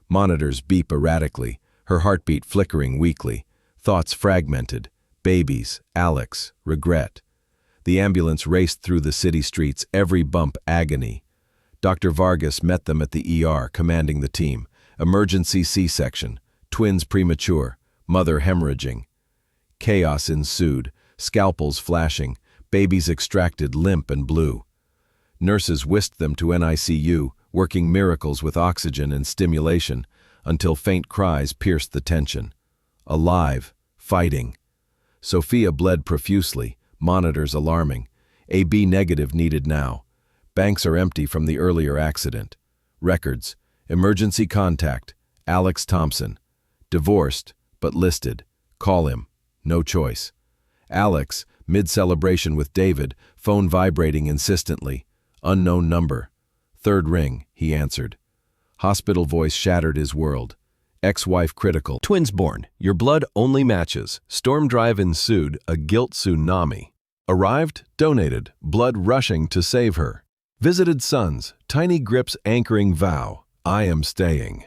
Speaker 1: Monitors beep erratically, her heartbeat flickering weakly, thoughts fragmented. Babies, Alex, regret. The ambulance raced through the city streets, every bump agony. Dr. Vargas met them at the ER, commanding the team. Emergency C-section, twins premature, mother hemorrhaging. Chaos ensued, scalpels flashing, babies extracted limp and blue. Nurses whisked them to NICU, working miracles with oxygen and stimulation, until faint cries pierced the tension. Alive, fighting. Sophia bled profusely, monitors alarming. AB negative needed now. Banks are empty from the earlier accident. Records. Emergency contact. Alex Thompson. Divorced, but listed. Call him. No choice. Alex, mid-celebration with David, phone vibrating insistently. Unknown number. Third ring, he answered. Hospital voice shattered his world. Ex-wife critical. Twins born. Your blood only matches. Storm drive ensued, a guilt tsunami. Arrived, donated, blood rushing to save her. Visited sons, tiny grips anchoring vow. I am staying.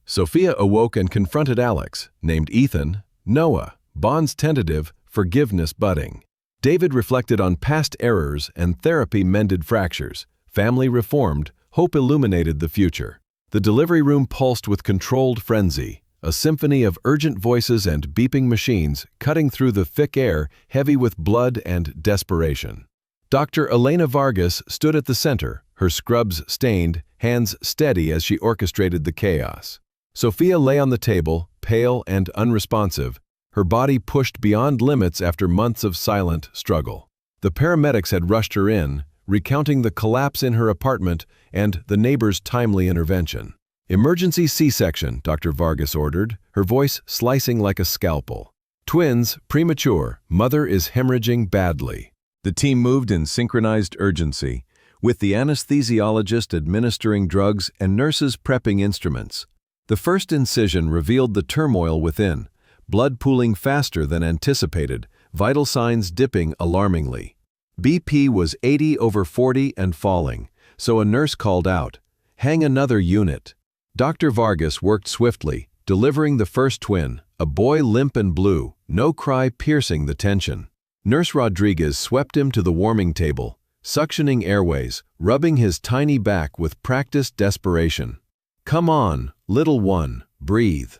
Speaker 1: Sophia awoke and confronted Alex, named Ethan, Noah, bonds tentative, forgiveness budding. David reflected on past errors and therapy mended fractures. Family reformed, hope illuminated the future. The delivery room pulsed with controlled frenzy, a symphony of urgent voices and beeping machines cutting through the thick air heavy with blood and desperation. Dr. Elena Vargas stood at the center, her scrubs stained, hands steady as she orchestrated the chaos. Sophia lay on the table, pale and unresponsive, her body pushed beyond limits after months of silent struggle. The paramedics had rushed her in, recounting the collapse in her apartment and the neighbor's timely intervention. Emergency C-section, Dr. Vargas ordered, her voice slicing like a scalpel. Twins, premature, mother is hemorrhaging badly. The team moved in synchronized urgency, with the anesthesiologist administering drugs and nurses prepping instruments. The first incision revealed the turmoil within, blood pooling faster than anticipated, vital signs dipping alarmingly. BP was 80/40 and falling, so a nurse called out, "Hang another unit." Dr. Vargas worked swiftly, delivering the first twin, a boy limp and blue, no cry piercing the tension. Nurse Rodriguez swept him to the warming table, suctioning airways, rubbing his tiny back with practiced desperation. "Come on, little one, breathe."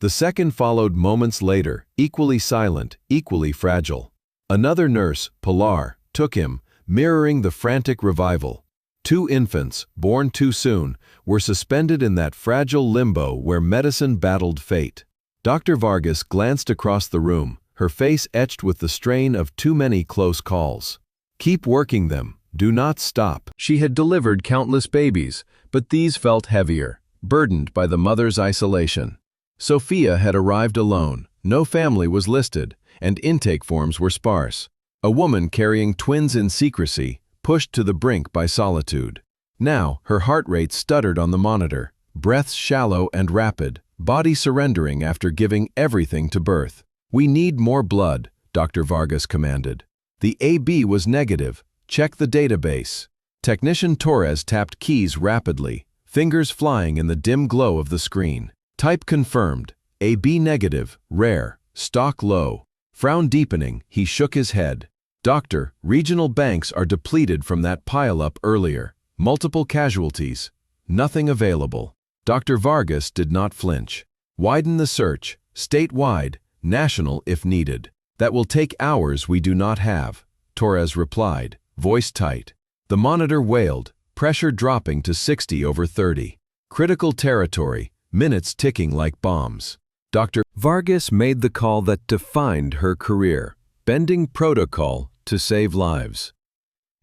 Speaker 1: The second followed moments later, equally silent, equally fragile. Another nurse, Pilar, took him, mirroring the frantic revival. Two infants, born too soon, were suspended in that fragile limbo where medicine battled fate. Dr. Vargas glanced across the room, her face etched with the strain of too many close calls. "Keep working them, Do not stop. She had delivered countless babies, but these felt heavier, burdened by the mother's isolation. Sophia had arrived alone, no family was listed, and intake forms were sparse. A woman carrying twins in secrecy, pushed to the brink by solitude. Now, her heart rate stuttered on the monitor, breaths shallow and rapid, body surrendering after giving everything to birth. "We need more blood," Dr. Vargas commanded. The AB was negative. Check the database. Technician Torres tapped keys rapidly, fingers flying in the dim glow of the screen. Type confirmed. AB negative, rare, stock low. Frown deepening, he shook his head. "Doctor, regional banks are depleted from that pile-up earlier. Multiple casualties. Nothing available." Dr. Vargas did not flinch. "Widen the search, statewide, national if needed. That will take hours we do not have," Torres replied, voice tight. The monitor wailed, pressure dropping to 60/30. Critical territory, minutes ticking like bombs. Dr. Vargas made the call that defined her career, bending protocol to save lives.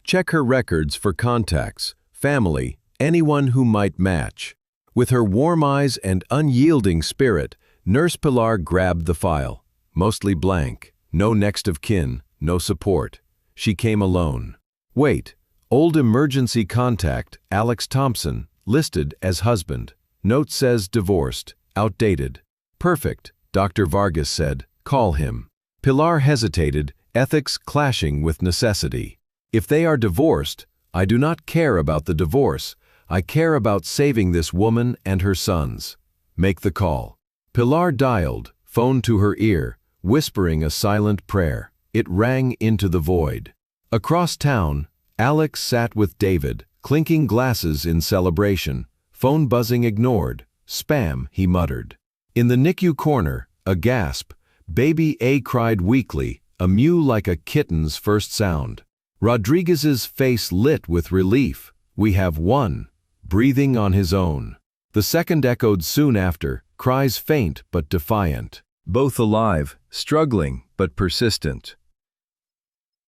Speaker 1: Check her records for contacts, family, anyone who might match. With her warm eyes and unyielding spirit, Nurse Pilar grabbed the file. Mostly blank, no next of kin, no support. She came alone. Wait, old emergency contact, Alex Thompson, listed as husband. Note says divorced, outdated. Perfect, Dr. Vargas said, call him. Pilar hesitated, ethics clashing with necessity. If they are divorced, I do not care about the divorce. I care about saving this woman and her sons. Make the call. Pilar dialed, phone to her ear, whispering a silent prayer. It rang into the void. Across town, Alex sat with David, clinking glasses in celebration. Phone buzzing ignored. Spam, he muttered. In the NICU corner, a gasp. Baby A cried weakly, a mew like a kitten's first sound. Rodriguez's face lit with relief. We have one, breathing on his own. The second echoed soon after, cries faint but defiant. Both alive, struggling but persistent.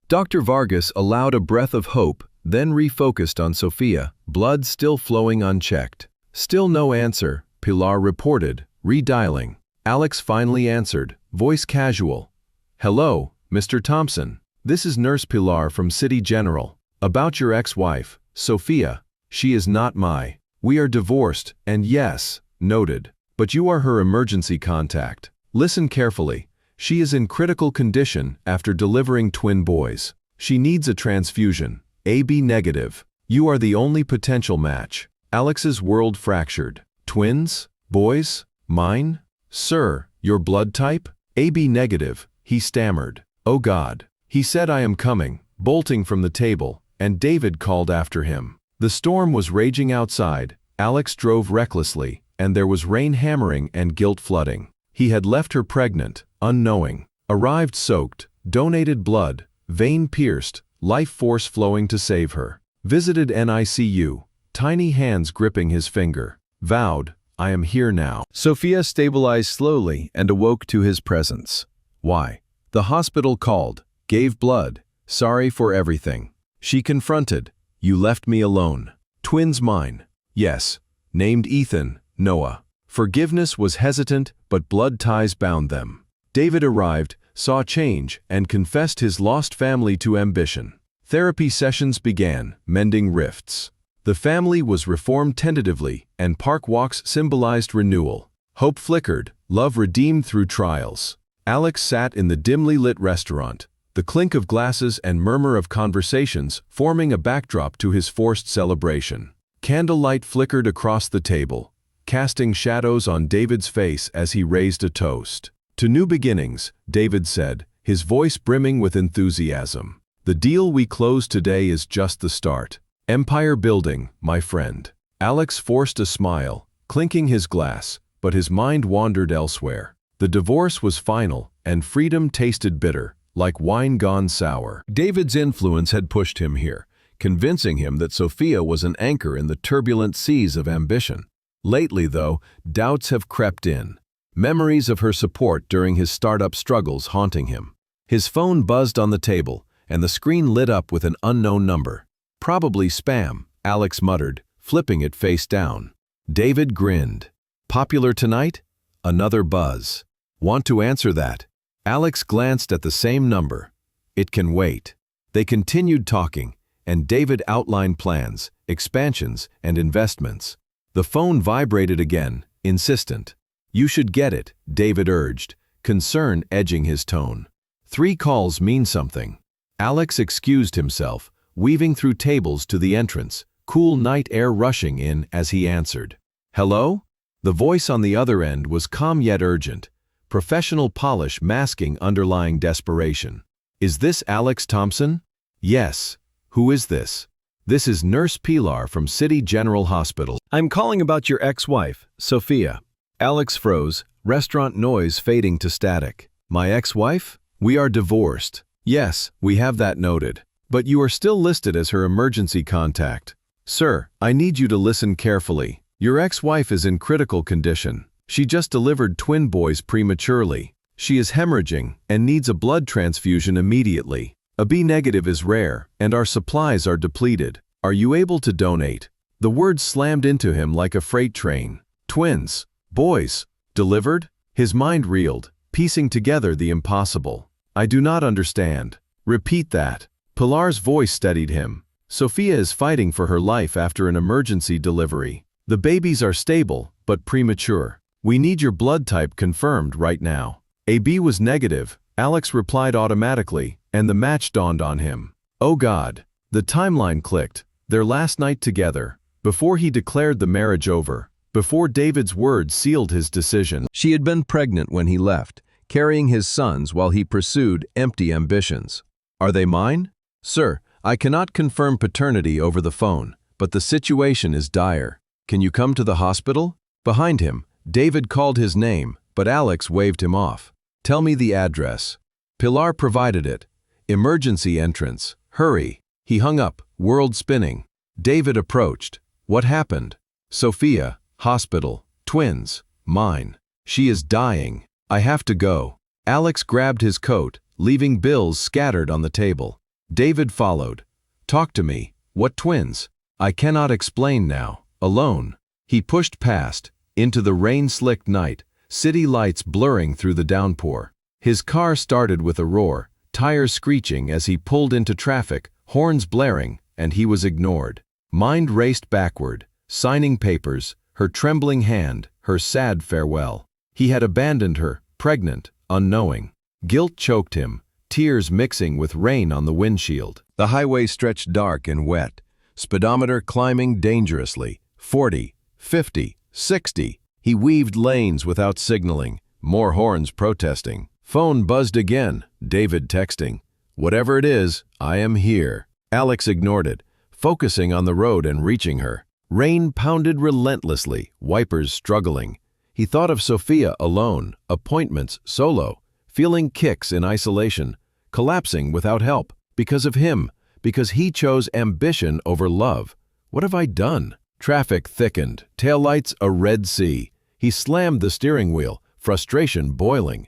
Speaker 1: Dr. Vargas allowed a breath of hope, then refocused on Sophia, blood still flowing unchecked. Still no answer, Pilar reported, redialing. Alex finally answered, voice casual. Hello, Mr. Thompson. This is Nurse Pilar from City General. About your ex-wife, Sophia. She is not my. We are divorced, and yes, noted. But you are her emergency contact. Listen carefully. She is in critical condition after delivering twin boys. She needs a transfusion. AB negative. You are the only potential match. Alex's world fractured. Twins? Boys? Mine? Sir, your blood type? AB negative, he stammered. Oh God. He said I am coming, bolting from the table, and David called after him. The storm was raging outside. Alex drove recklessly, and there was rain hammering and guilt flooding. He had left her pregnant, unknowing. Arrived soaked, donated blood, vein pierced, life force flowing to save her. Visited NICU, tiny hands gripping his finger. Vowed, I am here now. Sophia stabilized slowly and awoke to his presence. Why? The hospital called, gave blood, sorry for everything. She confronted, you left me alone. Twins mine. Yes. Named Ethan, Noah. Forgiveness was hesitant, but blood ties bound them. David arrived, saw change, and confessed his lost family to ambition. Therapy sessions began, mending rifts. The family was reformed tentatively, and park walks symbolized renewal. Hope flickered, love redeemed through trials. Alex sat in the dimly lit restaurant, the clink of glasses and murmur of conversations forming a backdrop to his forced celebration. Candlelight flickered across the table, casting shadows on David's face as he raised a toast. To new beginnings, David said, his voice brimming with enthusiasm. The deal we closed today is just the start. Empire building, my friend. Alex forced a smile, clinking his glass, but his mind wandered elsewhere. The divorce was final, and freedom tasted bitter, like wine gone sour. David's influence had pushed him here, convincing him that Sophia was an anchor in the turbulent seas of ambition. Lately, though, doubts have crept in. Memories of her support during his startup struggles haunting him. His phone buzzed on the table, and the screen lit up with an unknown number. Probably spam, Alex muttered, flipping it face down. David grinned. Popular tonight? Another buzz. Want to answer that? Alex glanced at the same number. It can wait. They continued talking, and David outlined plans, expansions, and investments. The phone vibrated again, insistent. You should get it, David urged, concern edging his tone. 3 calls mean something. Alex excused himself, weaving through tables to the entrance, cool night air rushing in as he answered. Hello? The voice on the other end was calm yet urgent, professional polish masking underlying desperation. Is this Alex Thompson? Yes. Who is this? This is Nurse Pilar from City General Hospital. I'm calling about your ex-wife, Sophia. Alex froze, restaurant noise fading to static. My ex-wife? We are divorced. Yes, we have that noted. But you are still listed as her emergency contact. Sir, I need you to listen carefully. Your ex-wife is in critical condition. She just delivered twin boys prematurely. She is hemorrhaging and needs a blood transfusion immediately. A B negative is rare, and our supplies are depleted. Are you able to donate? The words slammed into him like a freight train. Twins. Boys. Delivered? His mind reeled, piecing together the impossible. I do not understand. Repeat that. Pilar's voice steadied him. Sophia is fighting for her life after an emergency delivery. The babies are stable, but premature. We need your blood type confirmed right now. AB was negative, Alex replied automatically, and the match dawned on him. Oh God. The timeline clicked. Their last night together, before he declared the marriage over, before David's words sealed his decision. She had been pregnant when he left, carrying his sons while he pursued empty ambitions. Are they mine? Sir, I cannot confirm paternity over the phone, but the situation is dire. Can you come to the hospital? Behind him, David called his name, but Alex waved him off. Tell me the address. Pilar provided it. Emergency entrance. Hurry. He hung up, world spinning. David approached. What happened? Sophia, hospital, twins, mine. She is dying. I have to go. Alex grabbed his coat, leaving bills scattered on the table. David followed. Talk to me. What twins? I cannot explain now. Alone. He pushed past, into the rain-slicked night, city lights blurring through the downpour. His car started with a roar, tires screeching as he pulled into traffic, horns blaring, and he was ignored. Mind raced backward, signing papers, her trembling hand, her sad farewell. He had abandoned her, pregnant, unknowing. Guilt choked him, tears mixing with rain on the windshield. The highway stretched dark and wet, speedometer climbing dangerously. 40, 50, 60. He weaved lanes without signaling, more horns protesting. Phone buzzed again, David texting. Whatever it is, I am here. Alex ignored it, focusing on the road and reaching her. Rain pounded relentlessly, wipers struggling. He thought of Sophia alone, appointments solo, feeling kicks in isolation, collapsing without help. Because of him, because he chose ambition over love. What have I done? Traffic thickened, taillights a red sea. He slammed the steering wheel, frustration boiling.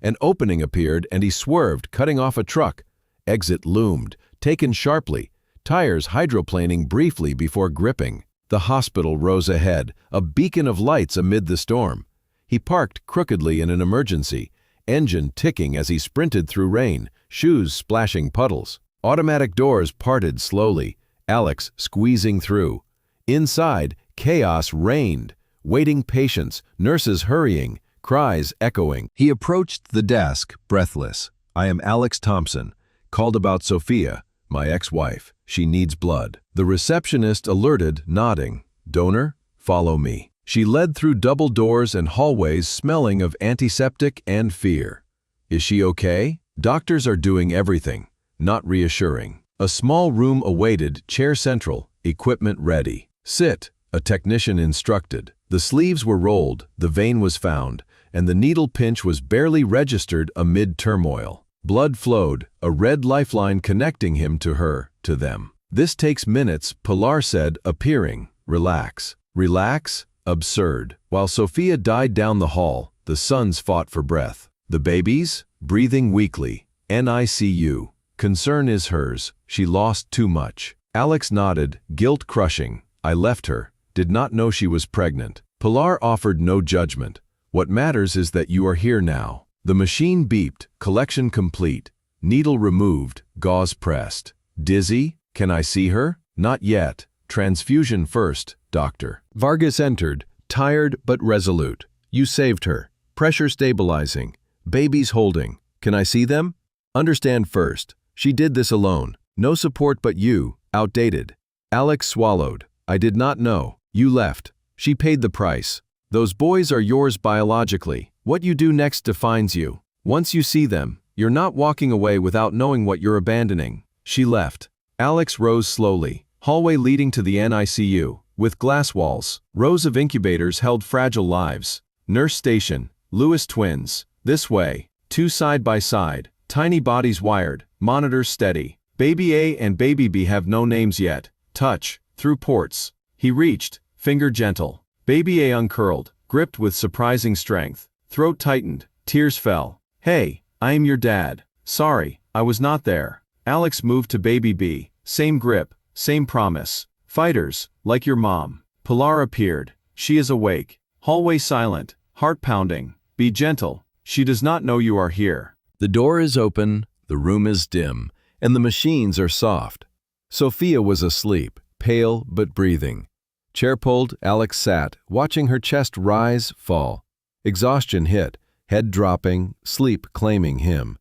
Speaker 1: An opening appeared and he swerved, cutting off a truck. Exit loomed, taken sharply, tires hydroplaning briefly before gripping. The hospital rose ahead, a beacon of lights amid the storm. He parked crookedly in an emergency, engine ticking as he sprinted through rain, shoes splashing puddles. Automatic doors parted slowly, Alex squeezing through. Inside, chaos reigned, waiting patients, nurses hurrying, cries echoing. He approached the desk, breathless. I am Alex Thompson, called about Sophia, my ex-wife. She needs blood. The receptionist alerted, nodding. Donor, follow me. She led through double doors and hallways smelling of antiseptic and fear. Is she okay? Doctors are doing everything, not reassuring. A small room awaited, chair central, equipment ready. Sit, a technician instructed. The sleeves were rolled, the vein was found, and the needle pinch was barely registered amid turmoil. Blood flowed, a red lifeline connecting him to her, to them. This takes minutes, Pilar said, appearing. Relax. Relax? Absurd. While Sophia died down the hall, the sons fought for breath. The babies? Breathing weakly. NICU. Concern is hers. She lost too much. Alex nodded, guilt-crushing. I left her, did not know she was pregnant. Pilar offered no judgment. What matters is that you are here now. The machine beeped, collection complete. Needle removed, gauze pressed. Dizzy? Can I see her? Not yet. Transfusion first, doctor. Vargas entered, tired but resolute. You saved her. Pressure stabilizing. Babies holding. Can I see them? Understand first. She did this alone. No support but you. Outdated. Alex swallowed. I did not know. You left. She paid the price. Those boys are yours biologically. What you do next defines you. Once you see them, you're not walking away without knowing what you're abandoning. She left. Alex rose slowly. Hallway leading to the NICU, with glass walls. Rows of incubators held fragile lives. Nurse station. Lewis twins. This way. Two side by side. Tiny bodies wired. Monitors steady. Baby A and Baby B have no names yet. Touch. Through ports. He reached. Finger gentle. Baby A uncurled. Gripped with surprising strength. Throat tightened. Tears fell. Hey, I am your dad. Sorry, I was not there. Alex moved to Baby B. Same grip. Same promise. Fighters, like your mom. Pilar appeared. She is awake. Hallway silent. Heart pounding. Be gentle. She does not know you are here. The door is open, the room is dim, and the machines are soft. Sophia was asleep, pale but breathing. Chair pulled, Alex sat, watching her chest rise, fall. Exhaustion hit, head dropping, sleep claiming him.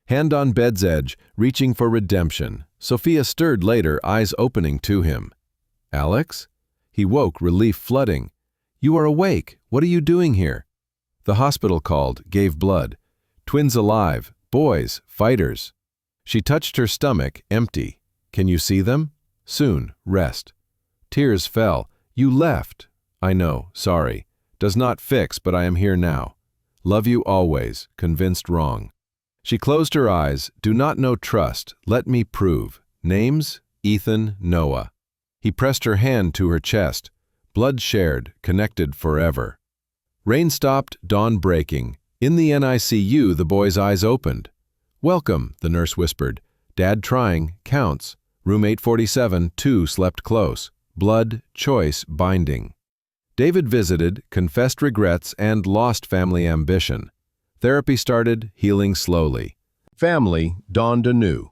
Speaker 1: Hand on bed's edge, reaching for redemption. Sophia stirred later, eyes opening to him. Alex? He woke, relief flooding. You are awake. What are you doing here? The hospital called, gave blood. Twins alive, boys, fighters. She touched her stomach, empty. Can you see them? Soon, rest. Tears fell. You left. I know, sorry. Does not fix, but I am here now. Love you always, convinced wrong. She closed her eyes. Do not know trust. Let me prove. Names? Ethan, Noah. He pressed her hand to her chest. Blood shared, connected forever. Rain stopped, dawn breaking. In the NICU, the boy's eyes opened. Welcome, the nurse whispered. Dad trying, counts. Room 847, 2 slept close. Blood, choice, binding. David visited, confessed regrets, and lost family ambition. Therapy started, healing slowly. Family dawned anew.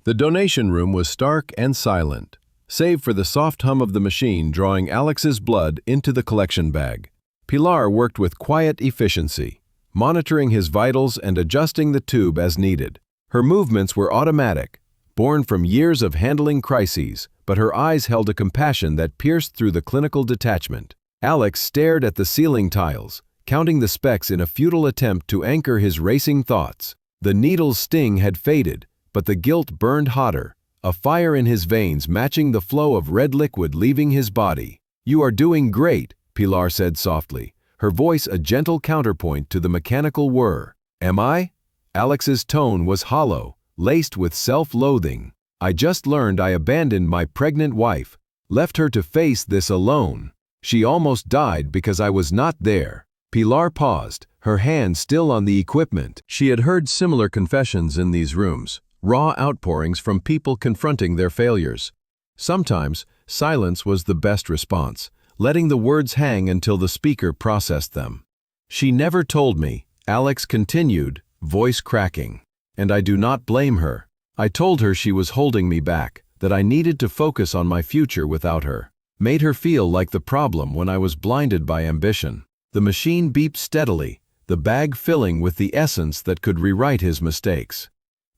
Speaker 1: The donation room was stark and silent, save for the soft hum of the machine drawing Alex's blood into the collection bag. Pilar worked with quiet efficiency, monitoring his vitals and adjusting the tube as needed. Her movements were automatic, born from years of handling crises, but her eyes held a compassion that pierced through the clinical detachment. Alex stared at the ceiling tiles, counting the specks in a futile attempt to anchor his racing thoughts. The needle's sting had faded, but the guilt burned hotter, a fire in his veins matching the flow of red liquid leaving his body. You are doing great, Pilar said softly, her voice a gentle counterpoint to the mechanical whir. Am I? Alex's tone was hollow, laced with self-loathing. I just learned I abandoned my pregnant wife, left her to face this alone. She almost died because I was not there. Pilar paused, her hand still on the equipment. She had heard similar confessions in these rooms, raw outpourings from people confronting their failures. Sometimes, silence was the best response, letting the words hang until the speaker processed them. She never told me, Alex continued, voice cracking. And I do not blame her. I told her she was holding me back, that I needed to focus on my future without her. Made her feel like the problem when I was blinded by ambition. The machine beeped steadily, the bag filling with the essence that could rewrite his mistakes.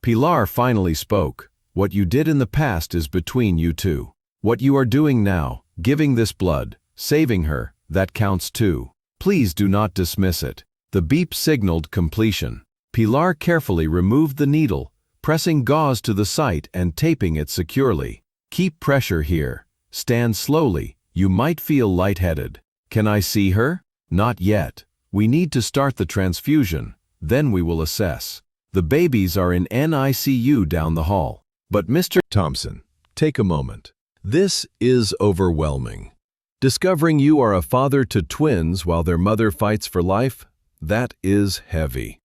Speaker 1: Pilar finally spoke. What you did in the past is between you two. What you are doing now, giving this blood, saving her, that counts too. Please do not dismiss it. The beep signaled completion. Pilar carefully removed the needle, pressing gauze to the site and taping it securely. Keep pressure here. Stand slowly. You might feel lightheaded. Can I see her? Not yet. We need to start the transfusion, then we will assess. The babies are in NICU down the hall. But Mr. Thompson, take a moment. This is overwhelming. Discovering you are a father to twins while their mother fights for life, that is heavy.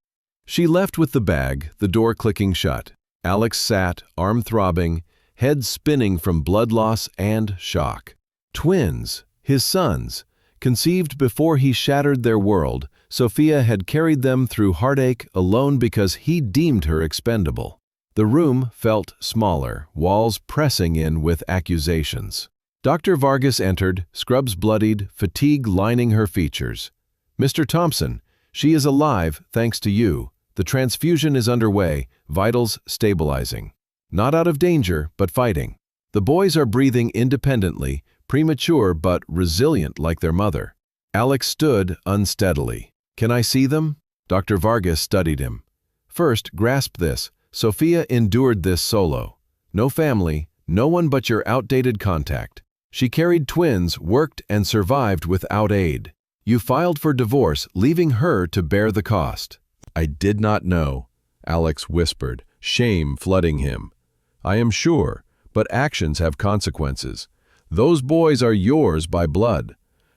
Speaker 1: She left with the bag, the door clicking shut. Alex sat, arm throbbing, head spinning from blood loss and shock. Twins, his sons, conceived before he shattered their world, Sophia had carried them through heartache alone because he deemed her expendable. The room felt smaller, walls pressing in with accusations. Dr. Vargas entered, scrubs bloodied, fatigue lining her features. "Mr. Thompson, she is alive thanks to you. The transfusion is underway, vitals stabilizing. Not out of danger, but fighting. The boys are breathing independently, premature but resilient like their mother." Alex stood unsteadily. "Can I see them?" Dr. Vargas studied him. "First, grasp this. Sophia endured this solo. No family, no one but your outdated contact. She carried twins, worked, and survived without aid. You filed for divorce, leaving her to bear the cost." "I did not know," Alex whispered, shame flooding him. "I am sure, but actions have consequences. Those boys are yours by blood.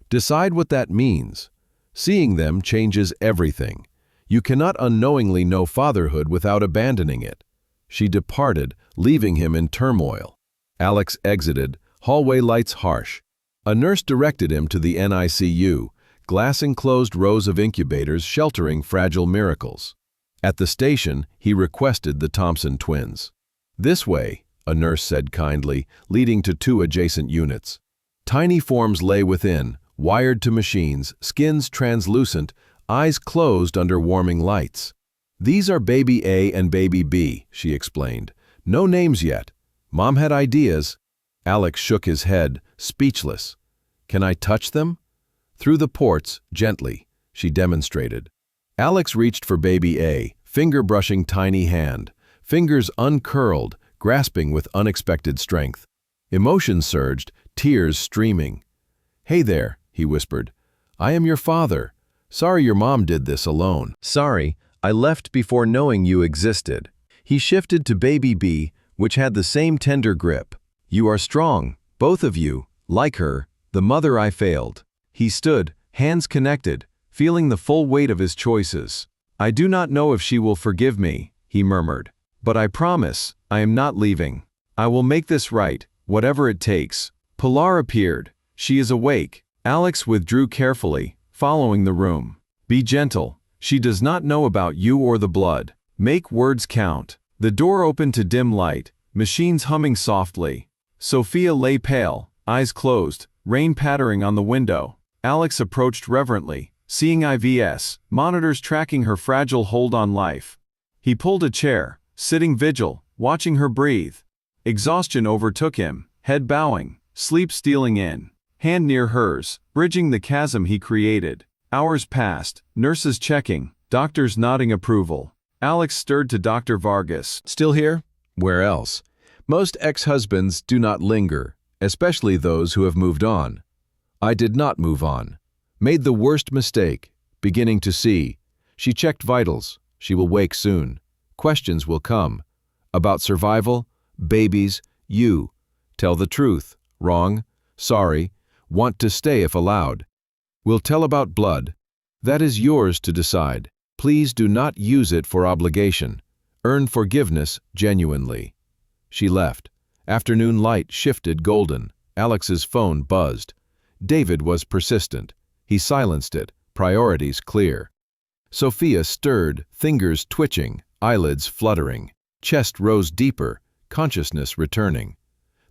Speaker 1: Decide what that means. Seeing them changes everything. You cannot unknowingly know fatherhood without abandoning it." She departed, leaving him in turmoil. Alex exited, hallway lights harsh. A nurse directed him to the NICU, glass-enclosed rows of incubators sheltering fragile miracles. At the station, he requested the Thompson twins. "This way," a nurse said kindly, leading to 2 adjacent units. Tiny forms lay within, wired to machines, skins translucent, eyes closed under warming lights. "These are baby A and baby B," she explained. "No names yet. Mom had ideas." Alex shook his head, speechless. "Can I touch them?" "Through the ports, gently," she demonstrated. Alex reached for baby A, finger-brushing tiny hand, fingers uncurled, grasping with unexpected strength. Emotion surged, tears streaming. "Hey there," he whispered. "I am your father. Sorry your mom did this alone. Sorry, I left before knowing you existed." He shifted to baby B, which had the same tender grip. "You are strong, both of you, like her, the mother I failed." He stood, hands connected, feeling the full weight of his choices. "I do not know if she will forgive me," he murmured. "But I promise, I am not leaving. I will make this right, whatever it takes." Pilar appeared. "She is awake." Alex withdrew carefully, following the room. "Be gentle. She does not know about you or the blood. Make words count." The door opened to dim light, machines humming softly. Sophia lay pale, eyes closed, rain pattering on the window. Alex approached reverently, seeing IVS, monitors tracking her fragile hold on life. He pulled a chair, sitting vigil, watching her breathe. Exhaustion overtook him, head bowing, sleep stealing in, hand near hers, bridging the chasm he created. Hours passed, nurses checking, doctors nodding approval. Alex stirred to Dr. Vargas. "Still here?" "Where else?" Most ex-husbands do not linger, especially those who have moved on. I did not move on. Made the worst mistake, beginning to see. She checked vitals. She will wake soon. Questions will come. About survival, babies, you. Tell the truth. Wrong. Sorry. Want to stay if allowed. We'll tell about blood. That is yours to decide. Please do not use it for obligation. Earn forgiveness genuinely. She left. Afternoon light shifted golden. Alex's phone buzzed. David was persistent. He silenced it, priorities clear. Sophia stirred, fingers twitching, eyelids fluttering. Chest rose deeper, consciousness returning.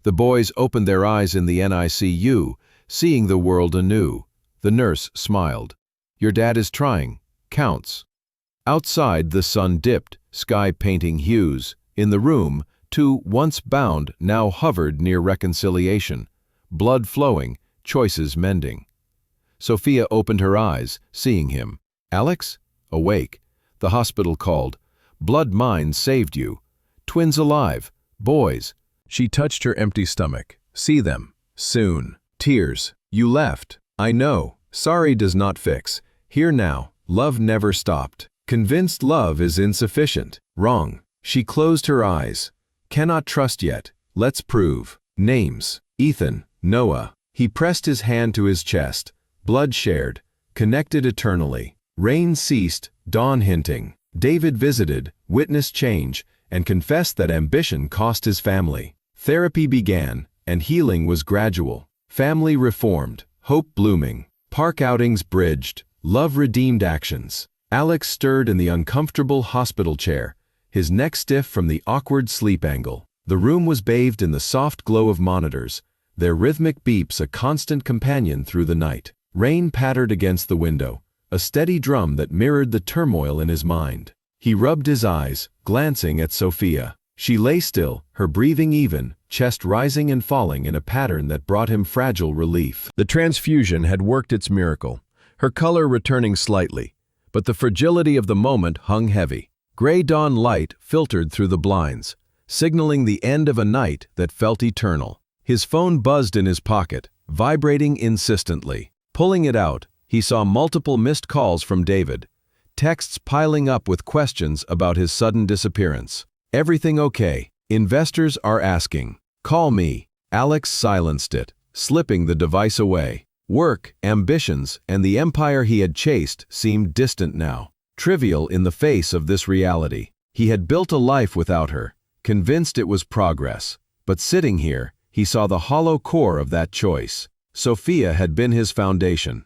Speaker 1: The boys opened their eyes in the NICU, seeing the world anew. The nurse smiled. "Your dad is trying. Counts." Outside, the sun dipped, sky painting hues. In the room, 2 once bound now hovered near reconciliation. Blood flowing, choices mending. Sophia opened her eyes, seeing him. "Alex?" Awake. The hospital called. "Blood mine saved you. Twins alive. Boys." She touched her empty stomach. "See them. Soon." Tears. "You left. I know. Sorry does not fix. Here now. Love never stopped." Convinced love is insufficient. Wrong. She closed her eyes. "Cannot trust yet. Let's prove." Names. Ethan. Noah. He pressed his hand to his chest. Blood shared. Connected eternally. Rain ceased, dawn hinting. David visited, witnessed change, and confessed that ambition cost his family. Therapy began, and healing was gradual. Family reformed, hope blooming, park outings bridged, love redeemed actions. Alex stirred in the uncomfortable hospital chair, his neck stiff from the awkward sleep angle. The room was bathed in the soft glow of monitors, their rhythmic beeps a constant companion through the night. Rain pattered against the window, a steady drum that mirrored the turmoil in his mind. He rubbed his eyes, glancing at Sophia. She lay still, her breathing even, chest rising and falling in a pattern that brought him fragile relief. The transfusion had worked its miracle, her color returning slightly, but the fragility of the moment hung heavy. Gray dawn light filtered through the blinds, signaling the end of a night that felt eternal. His phone buzzed in his pocket, vibrating insistently. Pulling it out, he saw multiple missed calls from David, texts piling up with questions about his sudden disappearance. Everything okay? Investors are asking. Call me. Alex silenced it, slipping the device away. Work, ambitions, and the empire he had chased seemed distant now, trivial in the face of this reality. He had built a life without her, convinced it was progress. But sitting here, he saw the hollow core of that choice. Sophia had been his foundation,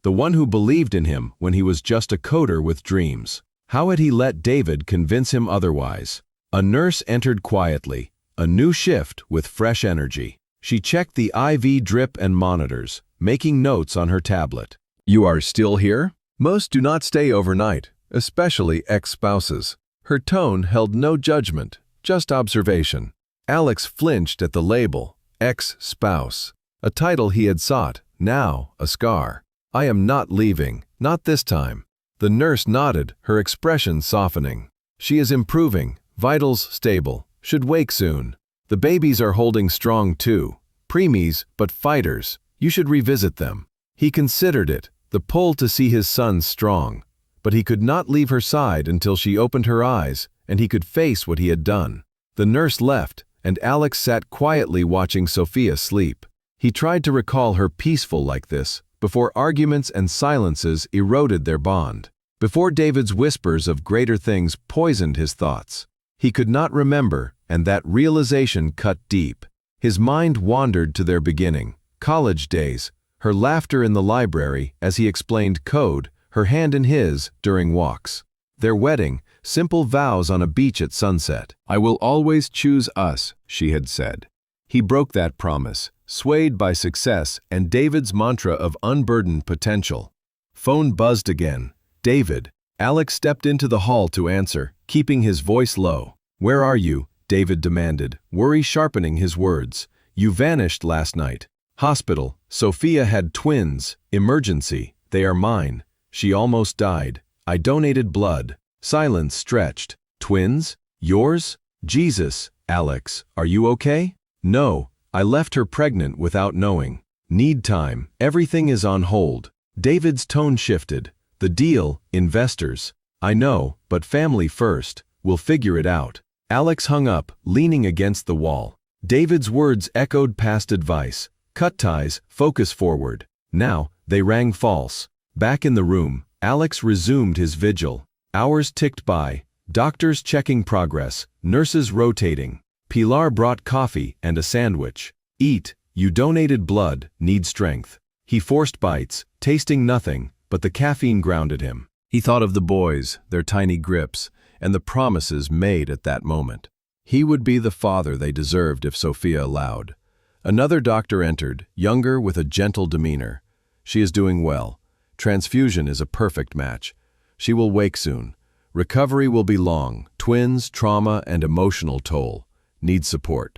Speaker 1: the one who believed in him when he was just a coder with dreams. How had he let David convince him otherwise? A nurse entered quietly, a new shift with fresh energy. She checked the IV drip and monitors, making notes on her tablet. "You are still here? Most do not stay overnight, especially ex-spouses." Her tone held no judgment, just observation. Alex flinched at the label, ex-spouse, a title he had sought, now a scar. "I am not leaving, not this time." The nurse nodded, her expression softening. "She is improving, vitals stable, should wake soon. The babies are holding strong too. Preemies, but fighters. You should revisit them." He considered it, the pull to see his sons strong. But he could not leave her side until she opened her eyes, and he could face what he had done. The nurse left, and Alex sat quietly watching Sophia sleep. He tried to recall her peaceful like this, before arguments and silences eroded their bond, before David's whispers of greater things poisoned his thoughts. He could not remember, and that realization cut deep. His mind wandered to their beginning, college days, her laughter in the library as he explained code, her hand in his during walks. Their wedding, simple vows on a beach at sunset. "I will always choose us," she had said. He broke that promise, swayed by success and David's mantra of unburdened potential. Phone buzzed again. "David." Alex stepped into the hall to answer, keeping his voice low. "Where are you?" David demanded, worry sharpening his words. "You vanished last night." "Hospital. Sophia had twins. Emergency. They are mine. She almost died. I donated blood." Silence stretched. "Twins? Yours? Jesus." "Alex, are you okay?" "No. I left her pregnant without knowing. Need time. Everything is on hold." David's tone shifted. "The deal, investors. I know, but family first. We'll figure it out." Alex hung up, leaning against the wall. David's words echoed past advice. Cut ties, focus forward. Now, they rang false. Back in the room, Alex resumed his vigil. Hours ticked by, doctors checking progress, nurses rotating. Pilar brought coffee and a sandwich. "Eat, you donated blood, need strength." He forced bites, tasting nothing, but the caffeine grounded him. He thought of the boys, their tiny grips, and the promises made at that moment. He would be the father they deserved if Sophia allowed. Another doctor entered, younger with a gentle demeanor. "She is doing well. Transfusion is a perfect match. She will wake soon. Recovery will be long. Twins, trauma, and emotional toll. Need support.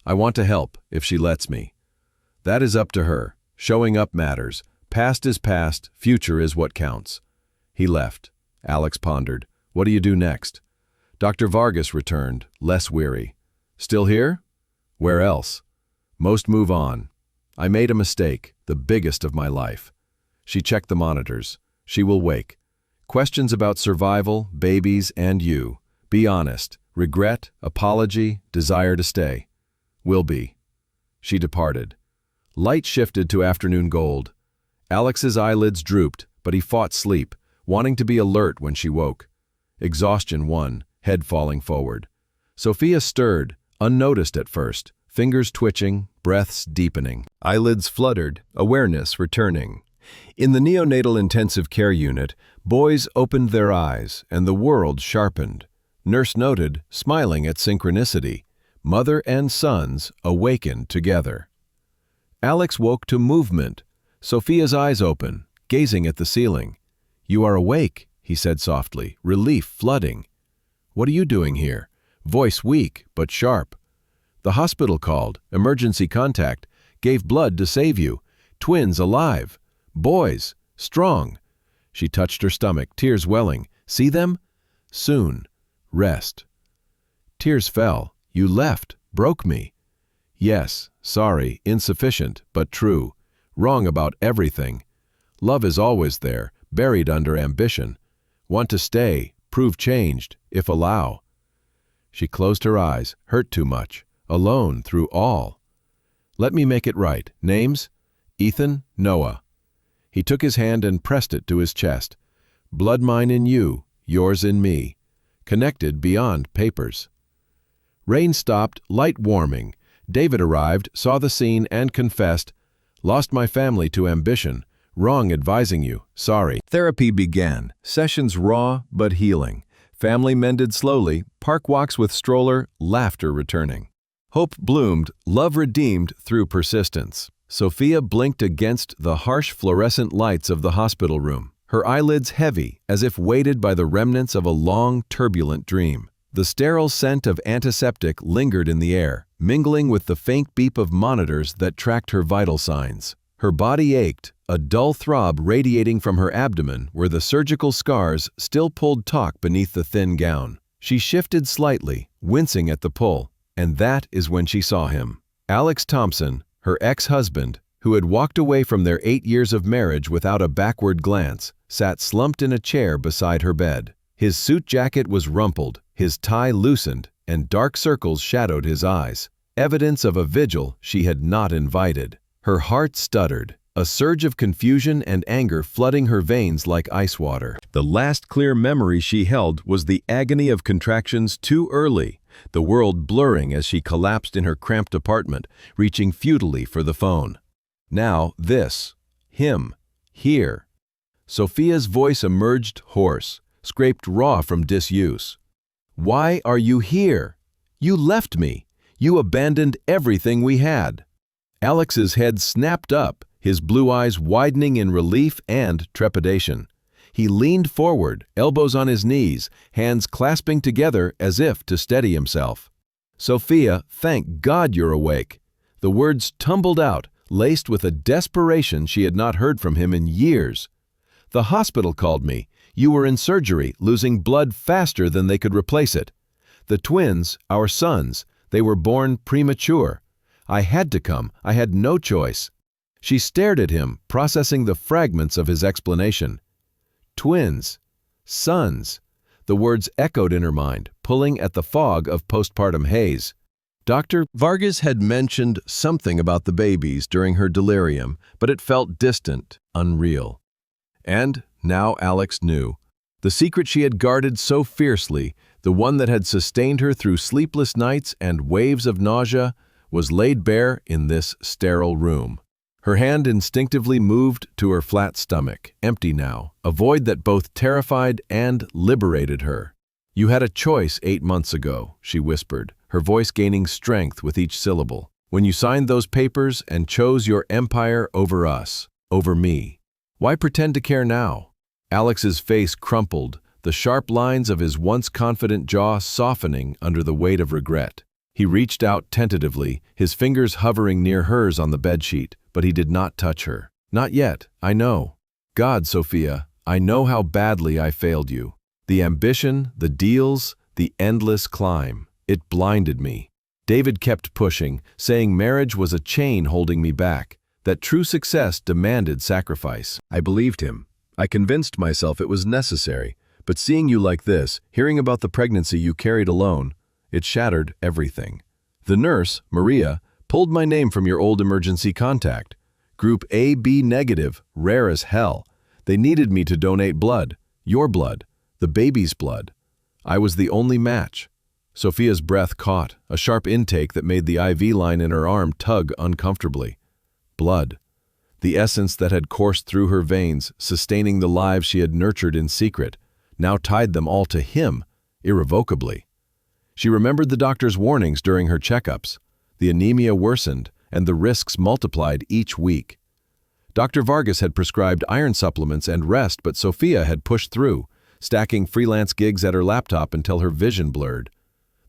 Speaker 1: I want to help, if she lets me." "That is up to her. Showing up matters. Past is past, future is what counts." He left. Alex pondered. What do you do next? Dr. Vargas returned, less weary. "Still here?" "Where else?" "Most move on. I made a mistake, the biggest of my life." She checked the monitors. "She will wake. Questions about survival, babies, and you. Be honest. Regret, apology, desire to stay." "Will be." She departed. Light shifted to afternoon gold. Alex's eyelids drooped, but he fought sleep, wanting to be alert when she woke. Exhaustion won, head falling forward. Sophia stirred, unnoticed at first, fingers twitching, breaths deepening. Eyelids fluttered, awareness returning. In the neonatal intensive care unit, boys opened their eyes and the world sharpened. Nurse noted, smiling at synchronicity. Mother and sons awakened together. Alex woke to movement. Sophia's eyes open, gazing at the ceiling. "You are awake," he said softly, relief flooding. "What are you doing here?" Voice weak but sharp. "The hospital called, emergency contact, gave blood to save you. Twins alive. Boys, strong." She touched her stomach, tears welling. "See them?" "Soon. Rest." Tears fell. "You left, broke me." "Yes, sorry, insufficient, but true. Wrong about everything. Love is always there, buried under ambition. Want to stay, prove changed, if allow." She closed her eyes, hurt too much, alone through all. "Let me make it right. Names? Ethan, Noah." He took his hand and pressed it to his chest. "Blood mine in you, yours in me. Connected beyond papers." Rain stopped, light warming. David arrived, saw the scene, and confessed, "Lost my family to ambition. Wrong advising you. Sorry." Therapy began, sessions raw but healing. Family mended slowly, park walks with stroller, laughter returning. Hope bloomed, love redeemed through persistence. Sophia blinked against the harsh fluorescent lights of the hospital room, her eyelids heavy as if weighted by the remnants of a long, turbulent dream. The sterile scent of antiseptic lingered in the air, mingling with the faint beep of monitors that tracked her vital signs. Her body ached, a dull throb radiating from her abdomen where the surgical scars still pulled taut beneath the thin gown. She shifted slightly, wincing at the pull, and that is when she saw him. Alex Thompson, her ex-husband, who had walked away from their 8 years of marriage without a backward glance, sat slumped in a chair beside her bed. His suit jacket was rumpled, his tie loosened, and dark circles shadowed his eyes, evidence of a vigil she had not invited. Her heart stuttered, a surge of confusion and anger flooding her veins like ice water. The last clear memory she held was the agony of contractions too early, the world blurring as she collapsed in her cramped apartment, reaching futilely for the phone. Now this, him, here. Sophia's voice emerged hoarse, scraped raw from disuse. "Why are you here? You left me. You abandoned everything we had." Alex's head snapped up, his blue eyes widening in relief and trepidation. He leaned forward, elbows on his knees, hands clasping together as if to steady himself. "Sophia, thank God you're awake." The words tumbled out, laced with a desperation she had not heard from him in years. "The hospital called me. You were in surgery, losing blood faster than they could replace it. The twins, our sons, they were born premature. I had to come. I had no choice." She stared at him, processing the fragments of his explanation. Twins. Sons. The words echoed in her mind, pulling at the fog of postpartum haze. Dr. Vargas had mentioned something about the babies during her delirium, but it felt distant, unreal. And now Alex knew. The secret she had guarded so fiercely, the one that had sustained her through sleepless nights and waves of nausea, was laid bare in this sterile room. Her hand instinctively moved to her flat stomach, empty now, a void that both terrified and liberated her. "You had a choice 8 months ago," she whispered, her voice gaining strength with each syllable. "When you signed those papers and chose your empire over us, over me. Why pretend to care now?" Alex's face crumpled, the sharp lines of his once confident jaw softening under the weight of regret. He reached out tentatively, his fingers hovering near hers on the bedsheet, but he did not touch her. "Not yet, I know. God, Sophia, I know how badly I failed you. The ambition, the deals, the endless climb. It blinded me." David kept pushing, saying marriage was a chain holding me back, that true success demanded sacrifice. I believed him. I convinced myself it was necessary, but seeing you like this, hearing about the pregnancy you carried alone, it shattered everything. The nurse, Maria, pulled my name from your old emergency contact. Group AB negative, rare as hell. They needed me to donate blood, your blood, the baby's blood. I was the only match. Sophia's breath caught, a sharp intake that made the IV line in her arm tug uncomfortably. Blood. The essence that had coursed through her veins, sustaining the lives she had nurtured in secret, now tied them all to him, irrevocably. She remembered the doctor's warnings during her checkups. The anemia worsened, and the risks multiplied each week. Dr. Vargas had prescribed iron supplements and rest, but Sophia had pushed through, stacking freelance gigs at her laptop until her vision blurred.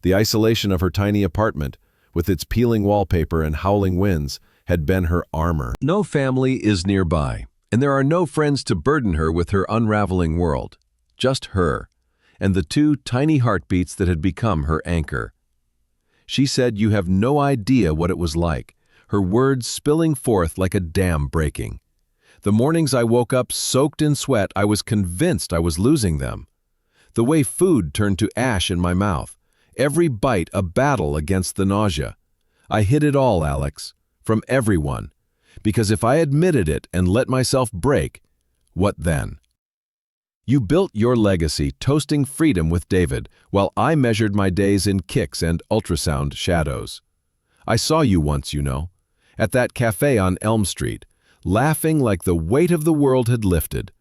Speaker 1: The isolation of her tiny apartment, with its peeling wallpaper and howling winds, had been her armor. No family is nearby, and there are no friends to burden her with her unraveling world. Just her, and the two tiny heartbeats that had become her anchor. She said, "You have no idea what it was like," her words spilling forth like a dam breaking. "The mornings I woke up soaked in sweat, I was convinced I was losing them. The way food turned to ash in my mouth, every bite a battle against the nausea. I hid it all, Alex, from everyone, because if I admitted it and let myself break, what then? You built your legacy toasting freedom with David, while I measured my days in kicks and ultrasound shadows. I saw you once, you know, at that cafe on Elm Street, laughing like the weight of the world had lifted.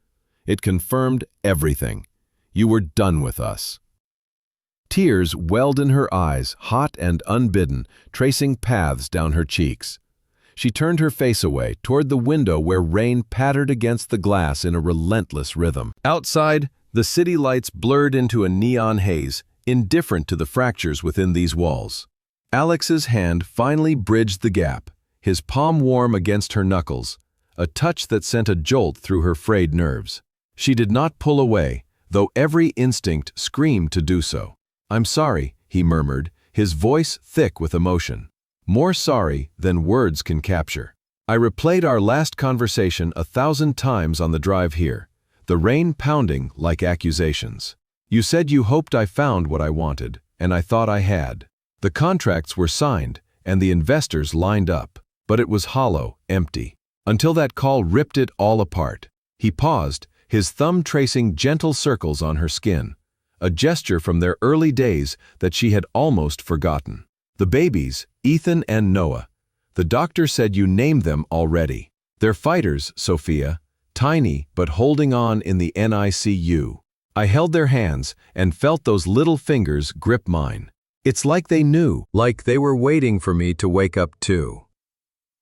Speaker 1: It confirmed everything. You were done with us." Tears welled in her eyes, hot and unbidden, tracing paths down her cheeks. She turned her face away, toward the window where rain pattered against the glass in a relentless rhythm. Outside, the city lights blurred into a neon haze, indifferent to the fractures within these walls. Alex's hand finally bridged the gap, his palm warm against her knuckles, a touch that sent a jolt through her frayed nerves. She did not pull away, though every instinct screamed to do so. "I'm sorry," he murmured, his voice thick with emotion. "More sorry than words can capture. I replayed our last conversation 1,000 times on the drive here, the rain pounding like accusations. You said you hoped I found what I wanted, and I thought I had. The contracts were signed, and the investors lined up, but it was hollow, empty, until that call ripped it all apart." He paused, his thumb tracing gentle circles on her skin, a gesture from their early days that she had almost forgotten. "The babies, Ethan and Noah. The doctor said you named them already. They're fighters, Sophia, tiny but holding on in the NICU. I held their hands and felt those little fingers grip mine. It's like they knew, like they were waiting for me to wake up too."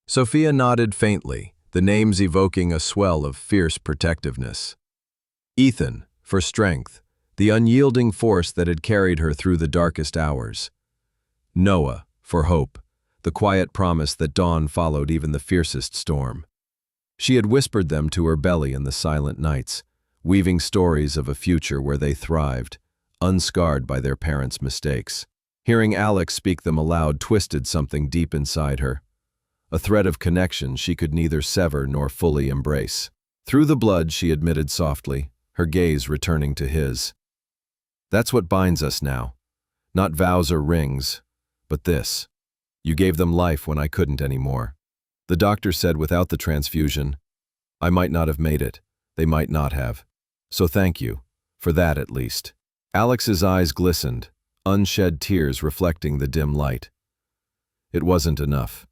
Speaker 1: Sophia nodded faintly, the names evoking a swell of fierce protectiveness. Ethan, for strength, the unyielding force that had carried her through the darkest hours. Noah, for hope, the quiet promise that dawn followed even the fiercest storm. She had whispered them to her belly in the silent nights, weaving stories of a future where they thrived, unscarred by their parents' mistakes. Hearing Alex speak them aloud twisted something deep inside her, a thread of connection she could neither sever nor fully embrace. Through the blood, she admitted softly, her gaze returning to his. "That's what binds us now. Not vows or rings, but this. You gave them life when I couldn't anymore. The doctor said without the transfusion, I might not have made it. They might not have. So thank you, for that at least." Alex's eyes glistened, unshed tears reflecting the dim light. "It wasn't enough.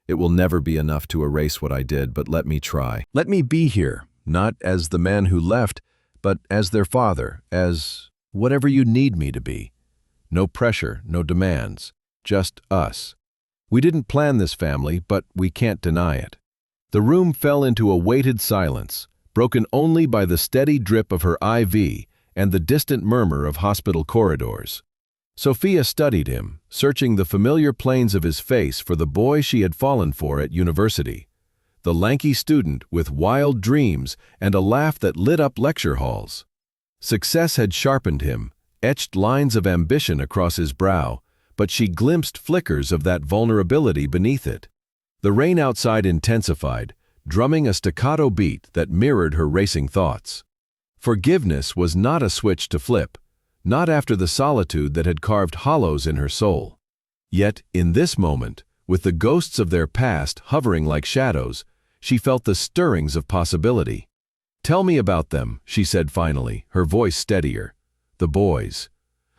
Speaker 1: It will never be enough to erase what I did, but let me try. Let me be here, not as the man who left, but as their father, as whatever you need me to be. No pressure, no demands, just us. We didn't plan this family, but we can't deny it." The room fell into a weighted silence, broken only by the steady drip of her IV and the distant murmur of hospital corridors. Sophia studied him, searching the familiar planes of his face for the boy she had fallen for at university. The lanky student with wild dreams and a laugh that lit up lecture halls. Success had sharpened him, etched lines of ambition across his brow, but she glimpsed flickers of that vulnerability beneath it. The rain outside intensified, drumming a staccato beat that mirrored her racing thoughts. Forgiveness was not a switch to flip, not after the solitude that had carved hollows in her soul. Yet, in this moment, with the ghosts of their past hovering like shadows, she felt the stirrings of possibility. "Tell me about them," she said finally, her voice steadier. "The boys.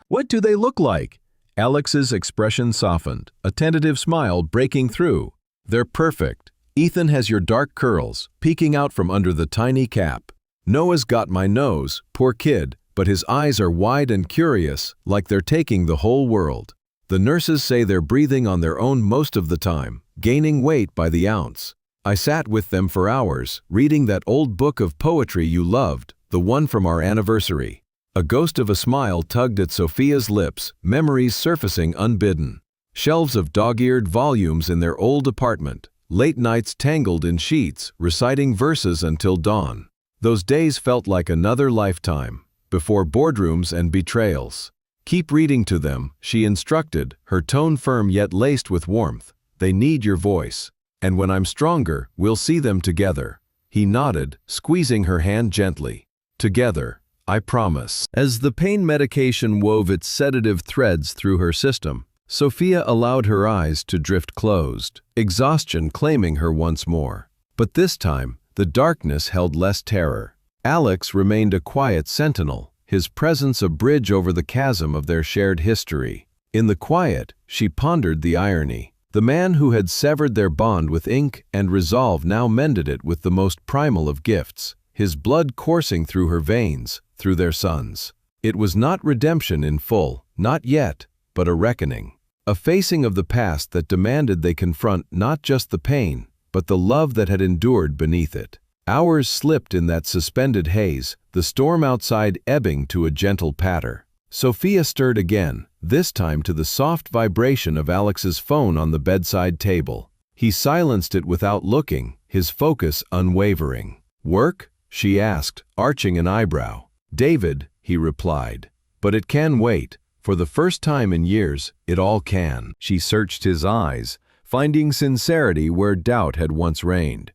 Speaker 1: What do they look like? Alex's expression softened, a tentative smile breaking through. "They're perfect. Ethan has your dark curls, peeking out from under the tiny cap. Noah's got my nose, poor kid, but his eyes are wide and curious, like they're taking the whole world. The nurses say they're breathing on their own most of the time, gaining weight by the ounce. I sat with them for hours, reading that old book of poetry you loved, the one from our anniversary." A ghost of a smile tugged at Sophia's lips, memories surfacing unbidden. Shelves of dog-eared volumes in their old apartment, late nights tangled in sheets, reciting verses until dawn. Those days felt like another lifetime, before boardrooms and betrayals. "Keep reading to them," she instructed, her tone firm yet laced with warmth. "They need your voice. And when I'm stronger, we'll see them together." He nodded, squeezing her hand gently. "Together, I promise." As the pain medication wove its sedative threads through her system, Sophia allowed her eyes to drift closed, exhaustion claiming her once more. But this time, the darkness held less terror. Alex remained a quiet sentinel, his presence a bridge over the chasm of their shared history. In the quiet, she pondered the irony. The man who had severed their bond with ink and resolve now mended it with the most primal of gifts, his blood coursing through her veins, through their sons. It was not redemption in full, not yet, but a reckoning. A facing of the past that demanded they confront not just the pain, but the love that had endured beneath it. Hours slipped in that suspended haze, the storm outside ebbing to a gentle patter. Sophia stirred again, this time to the soft vibration of Alex's phone on the bedside table. He silenced it without looking, his focus unwavering. "Work?" she asked, arching an eyebrow. "David," he replied. "But it can wait. For the first time in years, it all can." She searched his eyes, finding sincerity where doubt had once reigned.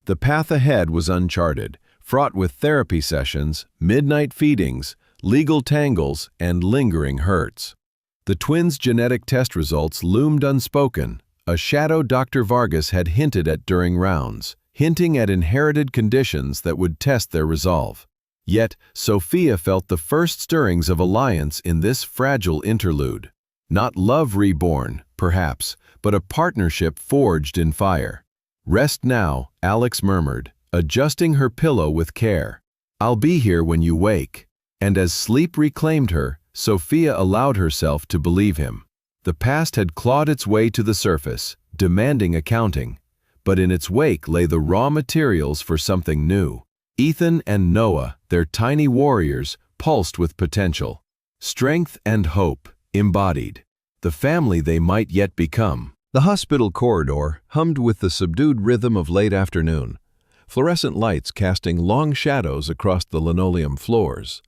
Speaker 1: The path ahead was uncharted, fraught with therapy sessions, midnight feedings, legal tangles, and lingering hurts. The twins' genetic test results loomed unspoken, a shadow Dr. Vargas had hinted at during rounds, hinting at inherited conditions that would test their resolve. Yet, Sophia felt the first stirrings of alliance in this fragile interlude. Not love reborn, perhaps, but a partnership forged in fire. "Rest now," Alex murmured, adjusting her pillow with care. "I'll be here when you wake." And as sleep reclaimed her, Sophia allowed herself to believe him. The past had clawed its way to the surface, demanding accounting. But in its wake lay the raw materials for something new. Ethan and Noah, their tiny warriors, pulsed with potential. Strength and hope, embodied. The family they might yet become. The hospital corridor hummed with the subdued rhythm of late afternoon, fluorescent lights casting long shadows across the linoleum floors.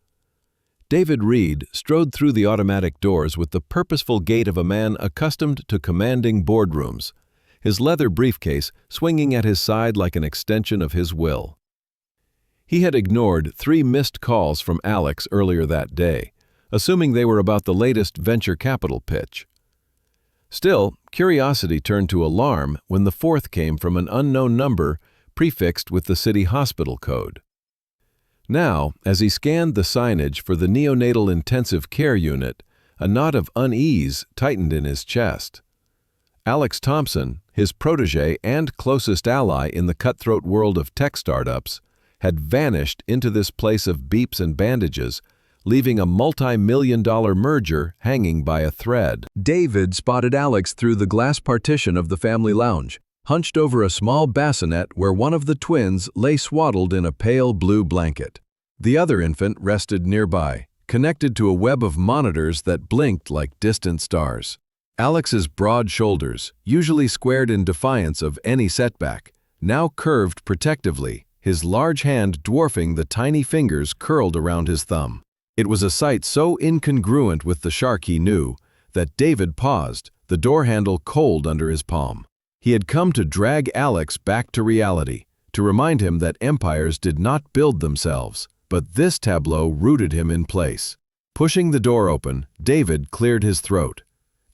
Speaker 1: David Reed strode through the automatic doors with the purposeful gait of a man accustomed to commanding boardrooms, his leather briefcase swinging at his side like an extension of his will. He had ignored 3 missed calls from Alex earlier that day, assuming they were about the latest venture capital pitch. Still, curiosity turned to alarm when the 4th came from an unknown number prefixed with the city hospital code. Now, as he scanned the signage for the neonatal intensive care unit, a knot of unease tightened in his chest. Alex Thompson, his protege and closest ally in the cutthroat world of tech startups, had vanished into this place of beeps and bandages, leaving a multi-million-dollar merger hanging by a thread. David spotted Alex through the glass partition of the family lounge, hunched over a small bassinet where one of the twins lay swaddled in a pale blue blanket. The other infant rested nearby, connected to a web of monitors that blinked like distant stars. Alex's broad shoulders, usually squared in defiance of any setback, now curved protectively, his large hand dwarfing the tiny fingers curled around his thumb. It was a sight so incongruent with the shark he knew that David paused, the door handle cold under his palm. He had come to drag Alex back to reality, to remind him that empires did not build themselves, but this tableau rooted him in place. Pushing the door open, David cleared his throat.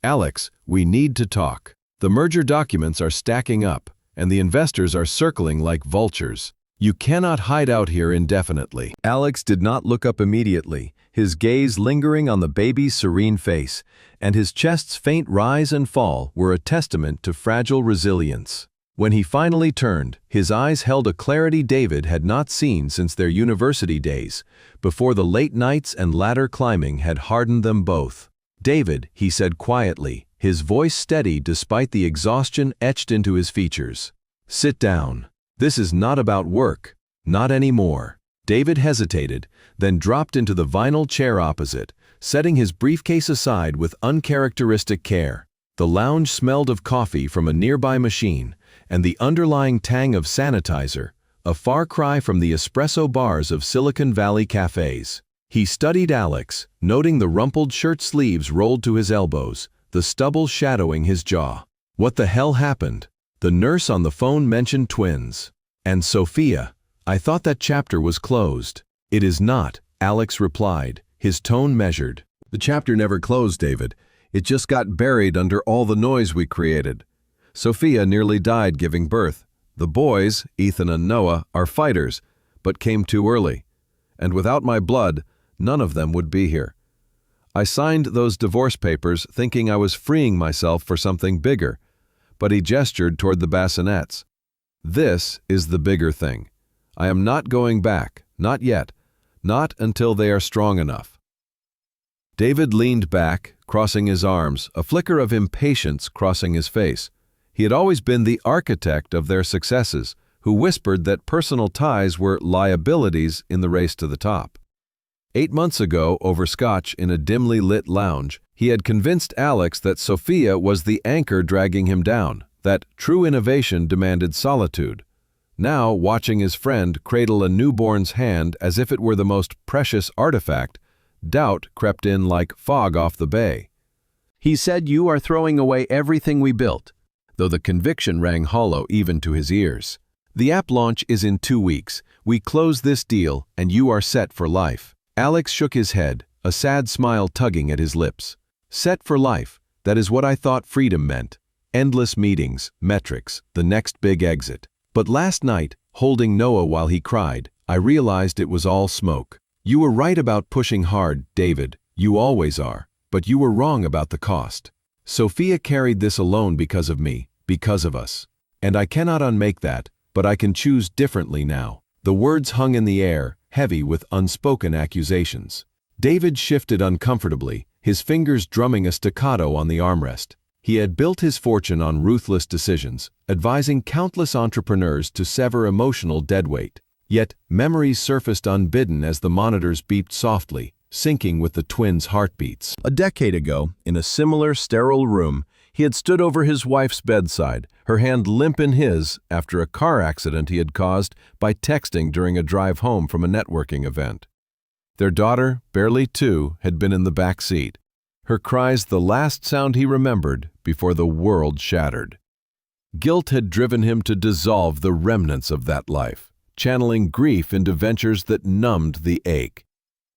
Speaker 1: "Alex, we need to talk. The merger documents are stacking up, and the investors are circling like vultures. You cannot hide out here indefinitely." Alex did not look up immediately, his gaze lingering on the baby's serene face, and his chest's faint rise and fall were a testament to fragile resilience. When he finally turned, his eyes held a clarity David had not seen since their university days, before the late nights and ladder climbing had hardened them both. "David," he said quietly, his voice steady despite the exhaustion etched into his features. "Sit down. This is not about work. Not anymore." David hesitated, then dropped into the vinyl chair opposite, setting his briefcase aside with uncharacteristic care. The lounge smelled of coffee from a nearby machine, and the underlying tang of sanitizer, a far cry from the espresso bars of Silicon Valley cafes. He studied Alex, noting the rumpled shirt sleeves rolled to his elbows, the stubble shadowing his jaw. What the hell happened? The nurse on the phone mentioned twins. "And Sophia, I thought that chapter was closed." "It is not," Alex replied, his tone measured. "The chapter never closed, David. It just got buried under all the noise we created. Sophia nearly died giving birth. The boys, Ethan and Noah, are fighters, but came too early. And without my blood, none of them would be here. I signed those divorce papers thinking I was freeing myself for something bigger." But he gestured toward the bassinets. "This is the bigger thing. I am not going back, not yet, not until they are strong enough." David leaned back, crossing his arms, a flicker of impatience crossing his face. He had always been the architect of their successes, who whispered that personal ties were liabilities in the race to the top. 8 months ago, over scotch in a dimly lit lounge, he had convinced Alex that Sophia was the anchor dragging him down, that true innovation demanded solitude. Now, watching his friend cradle a newborn's hand as if it were the most precious artifact, doubt crept in like fog off the bay. "He said you are throwing away everything we built," though the conviction rang hollow even to his ears. "The app launch is in 2 weeks. We close this deal, and you are set for life." Alex shook his head, a sad smile tugging at his lips. "Set for life, that is what I thought freedom meant. Endless meetings, metrics, the next big exit. But last night, holding Noah while he cried, I realized it was all smoke. You were right about pushing hard, David. You always are. But you were wrong about the cost. Sophia carried this alone because of me, because of us. And I cannot unmake that, but I can choose differently now." The words hung in the air, heavy with unspoken accusations. David shifted uncomfortably, his fingers drumming a staccato on the armrest. He had built his fortune on ruthless decisions, advising countless entrepreneurs to sever emotional deadweight. Yet, memories surfaced unbidden as the monitors beeped softly, syncing with the twins' heartbeats. A decade ago, in a similar sterile room, he had stood over his wife's bedside, her hand limp in his after a car accident he had caused by texting during a drive home from a networking event. Their daughter, barely 2, had been in the back seat, her cries the last sound he remembered before the world shattered. Guilt had driven him to dissolve the remnants of that life, channeling grief into ventures that numbed the ache.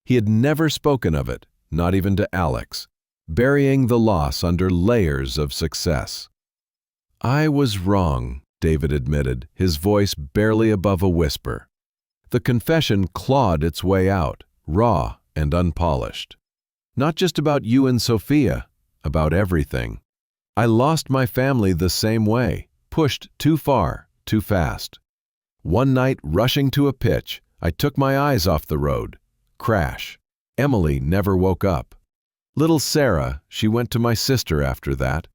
Speaker 1: He had never spoken of it, not even to Alex, burying the loss under layers of success. "I was wrong," David admitted, his voice barely above a whisper. The confession clawed its way out, raw and unpolished. "Not just about you and Sophia, about everything. I lost my family the same way, pushed too far, too fast. One night, rushing to a pitch, I took my eyes off the road. Crash. Emily never woke up. Little Sarah, she went to my sister after that.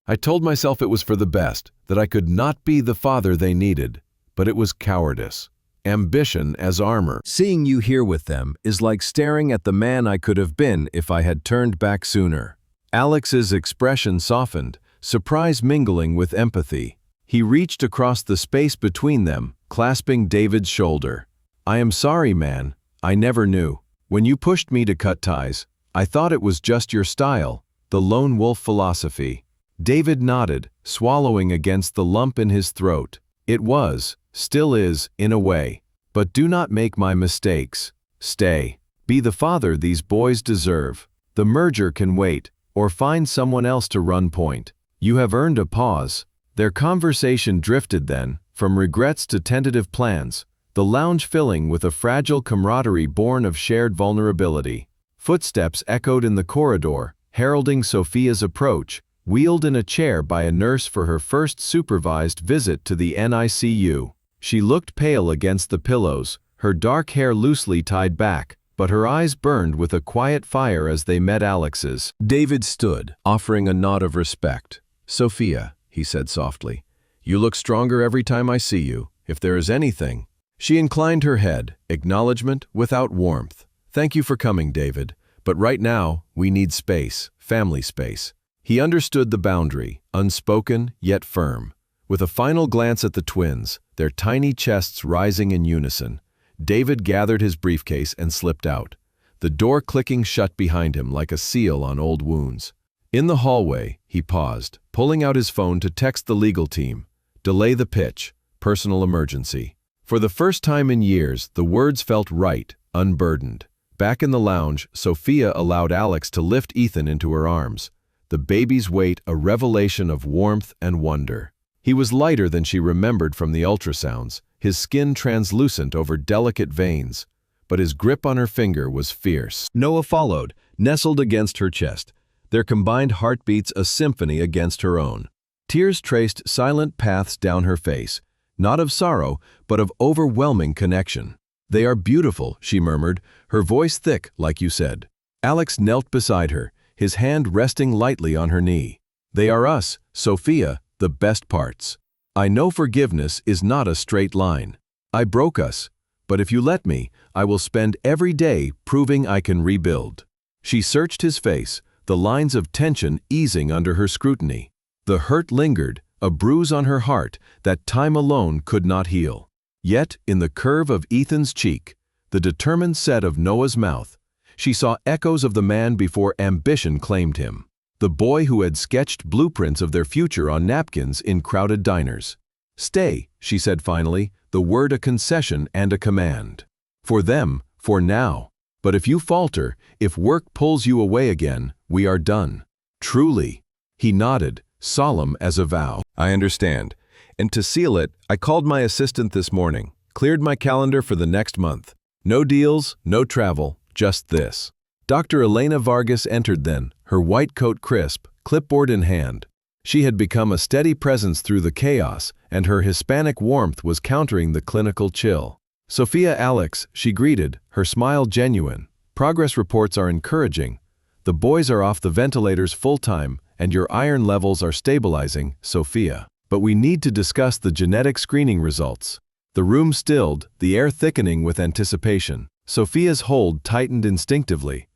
Speaker 1: I told myself it was for the best, that I could not be the father they needed, but it was cowardice. Ambition as armor. Seeing you here with them is like staring at the man I could have been if I had turned back sooner." Alex's expression softened, surprise mingling with empathy. He reached across the space between them, clasping David's shoulder. "I am sorry, man. I never knew. When you pushed me to cut ties, I thought it was just your style, the lone wolf philosophy." David nodded, swallowing against the lump in his throat. "It was, still is, in a way. But do not make my mistakes. Stay. Be the father these boys deserve. The merger can wait, or find someone else to run point. You have earned a pause." Their conversation drifted then, from regrets to tentative plans, the lounge filling with a fragile camaraderie born of shared vulnerability. Footsteps echoed in the corridor, heralding Sophia's approach, wheeled in a chair by a nurse for her first supervised visit to the NICU. She looked pale against the pillows, her dark hair loosely tied back, but her eyes burned with a quiet fire as they met Alex's. David stood, offering a nod of respect. "Sophia," he said softly, "you look stronger every time I see you. If there is anything—" She inclined her head, acknowledgement without warmth. "Thank you for coming, David, but right now, we need space, family space." He understood the boundary, unspoken yet firm. With a final glance at the twins, their tiny chests rising in unison, David gathered his briefcase and slipped out, the door clicking shut behind him like a seal on old wounds. In the hallway, he paused, pulling out his phone to text the legal team. "Delay the pitch. Personal emergency." For the first time in years, the words felt right, unburdened. Back in the lounge, Sophia allowed Alex to lift Ethan into her arms, the baby's weight a revelation of warmth and wonder. He was lighter than she remembered from the ultrasounds, his skin translucent over delicate veins, but his grip on her finger was fierce. Noah followed, nestled against her chest, their combined heartbeats a symphony against her own. Tears traced silent paths down her face, not of sorrow, but of overwhelming connection. "They are beautiful," she murmured, her voice thick, like you said. Alex knelt beside her, his hand resting lightly on her knee. "They are us, Sophia, the best parts. I know forgiveness is not a straight line. I broke us, but if you let me, I will spend every day proving I can rebuild." She searched his face, the lines of tension easing under her scrutiny. The hurt lingered, a bruise on her heart that time alone could not heal. Yet, in the curve of Ethan's cheek, the determined set of Noah's mouth, she saw echoes of the man before ambition claimed him. The boy who had sketched blueprints of their future on napkins in crowded diners. "Stay," she said finally, the word a concession and a command. "For them, for now. But if you falter, if work pulls you away again, we are done." "Truly." He nodded, solemn as a vow. "I understand. And to seal it, I called my assistant this morning, cleared my calendar for the next month. No deals, no travel, just this." Dr. Elena Vargas entered then, her white coat crisp, clipboard in hand. She had become a steady presence through the chaos, and her Hispanic warmth was countering the clinical chill. "Sophia, Alex," she greeted, her smile genuine. "Progress reports are encouraging. The boys are off the ventilators full-time, and your iron levels are stabilizing, Sophia. But we need to discuss the genetic screening results." The room stilled, the air thickening with anticipation. Sophia's hold tightened instinctively.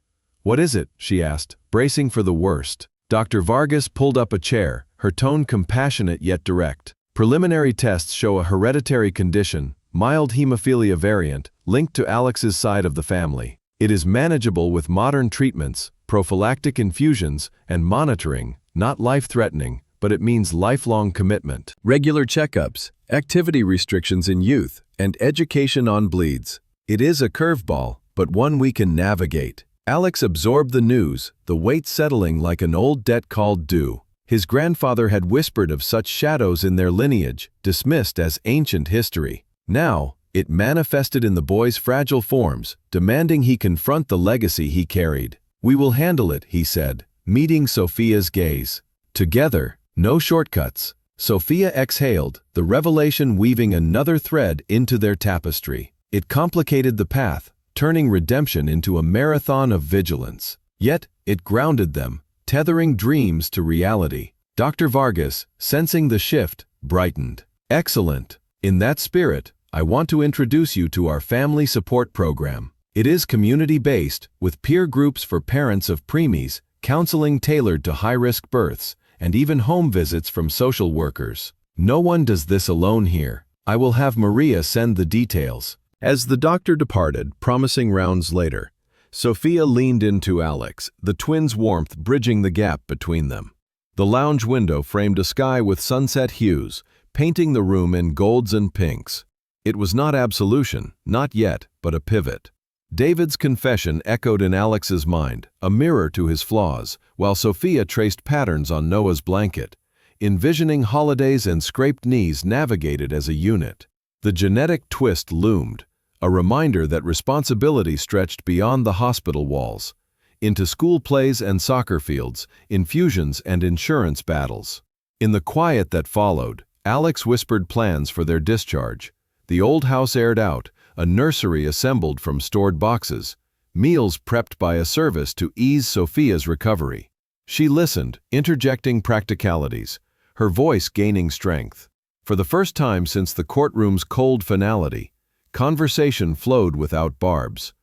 Speaker 1: "What is it?" she asked, bracing for the worst. Dr. Vargas pulled up a chair, her tone compassionate yet direct. "Preliminary tests show a hereditary condition, mild hemophilia variant, linked to Alex's side of the family. It is manageable with modern treatments, prophylactic infusions, and monitoring, not life-threatening, but it means lifelong commitment. Regular checkups, activity restrictions in youth, and education on bleeds. It is a curveball, but one we can navigate." Alex absorbed the news, the weight settling like an old debt called due. His grandfather had whispered of such shadows in their lineage, dismissed as ancient history. Now, it manifested in the boy's fragile forms, demanding he confront the legacy he carried. "We will handle it," he said, meeting Sophia's gaze. "Together, no shortcuts." Sophia exhaled, the revelation weaving another thread into their tapestry. It complicated the path, turning redemption into a marathon of vigilance. Yet, it grounded them, tethering dreams to reality. Dr. Vargas, sensing the shift, brightened. "Excellent. In that spirit, I want to introduce you to our family support program. It is community-based, with peer groups for parents of preemies, counseling tailored to high-risk births, and even home visits from social workers. No one does this alone here. I will have Maria send the details." As the doctor departed, promising rounds later, Sophia leaned into Alex, the twins' warmth bridging the gap between them. The lounge window framed a sky with sunset hues, painting the room in golds and pinks. It was not absolution, not yet, but a pivot. David's confession echoed in Alex's mind, a mirror to his flaws, while Sophia traced patterns on Noah's blanket, envisioning holidays and scraped knees navigated as a unit. The genetic twist loomed, a reminder that responsibility stretched beyond the hospital walls, into school plays and soccer fields, infusions and insurance battles. In the quiet that followed, Alex whispered plans for their discharge. The old house aired out, a nursery assembled from stored boxes, meals prepped by a service to ease Sophia's recovery. She listened, interjecting practicalities, her voice gaining strength. For the first time since the courtroom's cold finality, conversation flowed without barbs,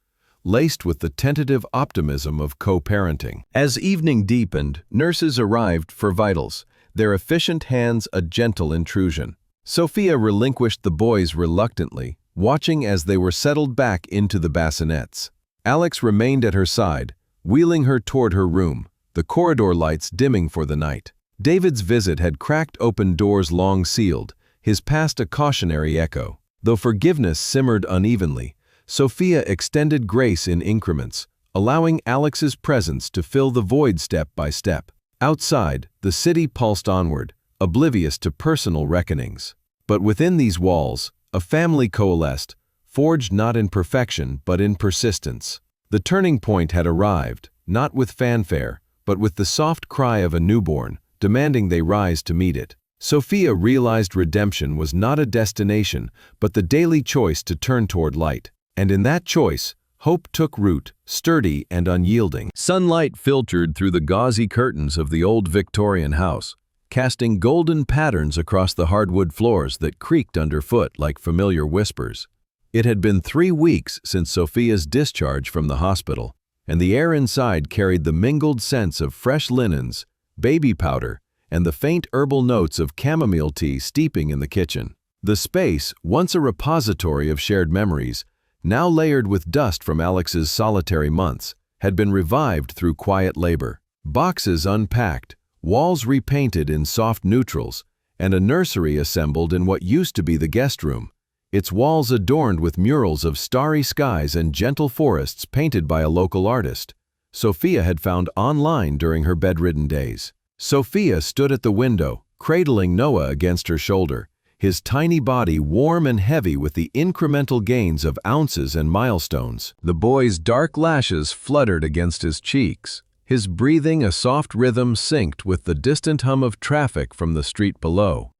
Speaker 1: laced with the tentative optimism of co-parenting. As evening deepened, nurses arrived for vitals, their efficient hands a gentle intrusion. Sophia relinquished the boys reluctantly, watching as they were settled back into the bassinets. Alex remained at her side, wheeling her toward her room, the corridor lights dimming for the night. David's visit had cracked open doors long sealed, his past a cautionary echo. Though forgiveness simmered unevenly, Sophia extended grace in increments, allowing Alex's presence to fill the void step by step. Outside, the city pulsed onward, oblivious to personal reckonings. But within these walls, a family coalesced, forged not in perfection but in persistence. The turning point had arrived, not with fanfare, but with the soft cry of a newborn, demanding they rise to meet it. Sophia realized redemption was not a destination, but the daily choice to turn toward light. And in that choice, hope took root, sturdy and unyielding. Sunlight filtered through the gauzy curtains of the old Victorian house, casting golden patterns across the hardwood floors that creaked underfoot like familiar whispers. It had been 3 weeks since Sophia's discharge from the hospital, and the air inside carried the mingled scents of fresh linens, baby powder, and the faint herbal notes of chamomile tea steeping in the kitchen. The space, once a repository of shared memories, now layered with dust from Alex's solitary months, had been revived through quiet labor. Boxes unpacked, walls repainted in soft neutrals, and a nursery assembled in what used to be the guest room, its walls adorned with murals of starry skies and gentle forests painted by a local artist Sophia had found online during her bedridden days. Sophia stood at the window, cradling Noah against her shoulder, his tiny body warm and heavy with the incremental gains of ounces and milestones. The boy's dark lashes fluttered against his cheeks, his breathing a soft rhythm synced with the distant hum of traffic from the street below.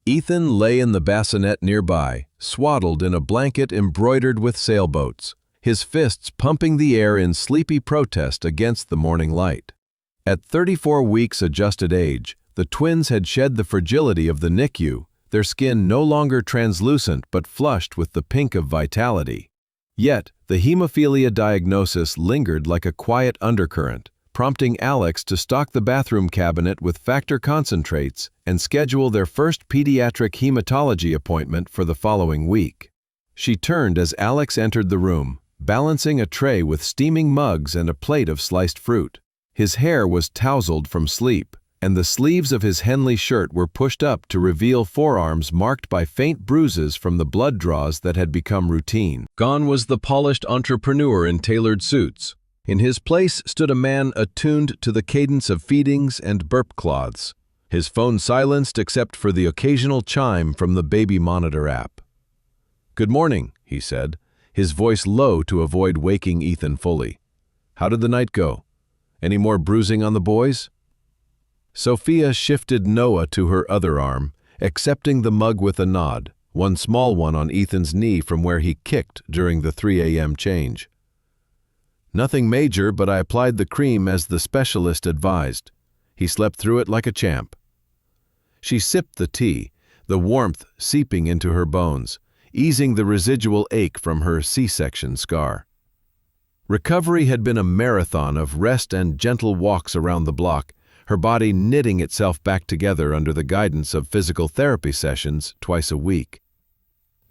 Speaker 1: Ethan lay in the bassinet nearby, swaddled in a blanket embroidered with sailboats, his fists pumping the air in sleepy protest against the morning light. At 34 weeks adjusted age, the twins had shed the fragility of the NICU, their skin no longer translucent but flushed with the pink of vitality. Yet, the hemophilia diagnosis lingered like a quiet undercurrent, prompting Alex to stock the bathroom cabinet with factor concentrates and schedule their first pediatric hematology appointment for the following week. She turned as Alex entered the room, balancing a tray with steaming mugs and a plate of sliced fruit. His hair was tousled from sleep, and the sleeves of his Henley shirt were pushed up to reveal forearms marked by faint bruises from the blood draws that had become routine. Gone was the polished entrepreneur in tailored suits. In his place stood a man attuned to the cadence of feedings and burp cloths, his phone silenced except for the occasional chime from the baby monitor app. "Good morning," he said, his voice low to avoid waking Ethan fully. "How did the night go? Any more bruising on the boys?" Sophia shifted Noah to her other arm, accepting the mug with a nod, one small one on Ethan's knee from where he kicked during the 3 a.m. change. "Nothing major, but I applied the cream as the specialist advised. He slept through it like a champ." She sipped the tea, the warmth seeping into her bones, easing the residual ache from her C-section scar. Recovery had been a marathon of rest and gentle walks around the block, her body knitting itself back together under the guidance of physical therapy sessions twice a week.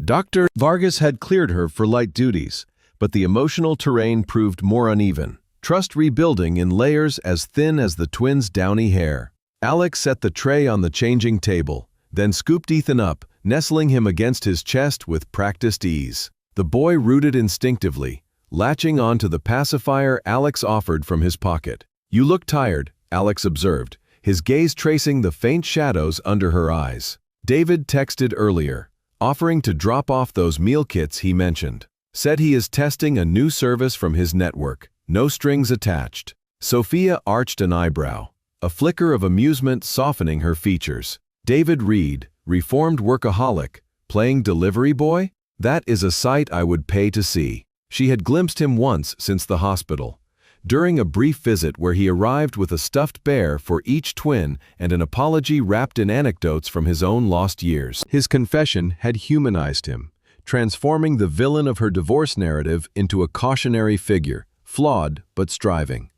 Speaker 1: Dr. Vargas had cleared her for light duties, but the emotional terrain proved more uneven, trust rebuilding in layers as thin as the twins' downy hair. Alex set the tray on the changing table, then scooped Ethan up, nestling him against his chest with practiced ease. The boy rooted instinctively, latching on to the pacifier Alex offered from his pocket. "You look tired," Alex observed, his gaze tracing the faint shadows under her eyes. David texted earlier, offering to drop off those meal kits he mentioned. Said he is testing a new service from his network, no strings attached. Sophia arched an eyebrow, a flicker of amusement softening her features. David Reed, reformed workaholic, playing delivery boy? That is a sight I would pay to see. She had glimpsed him once since the hospital, during a brief visit where he arrived with a stuffed bear for each twin and an apology wrapped in anecdotes from his own lost years. His confession had humanized him, transforming the villain of her divorce narrative into a cautionary figure, flawed but striving.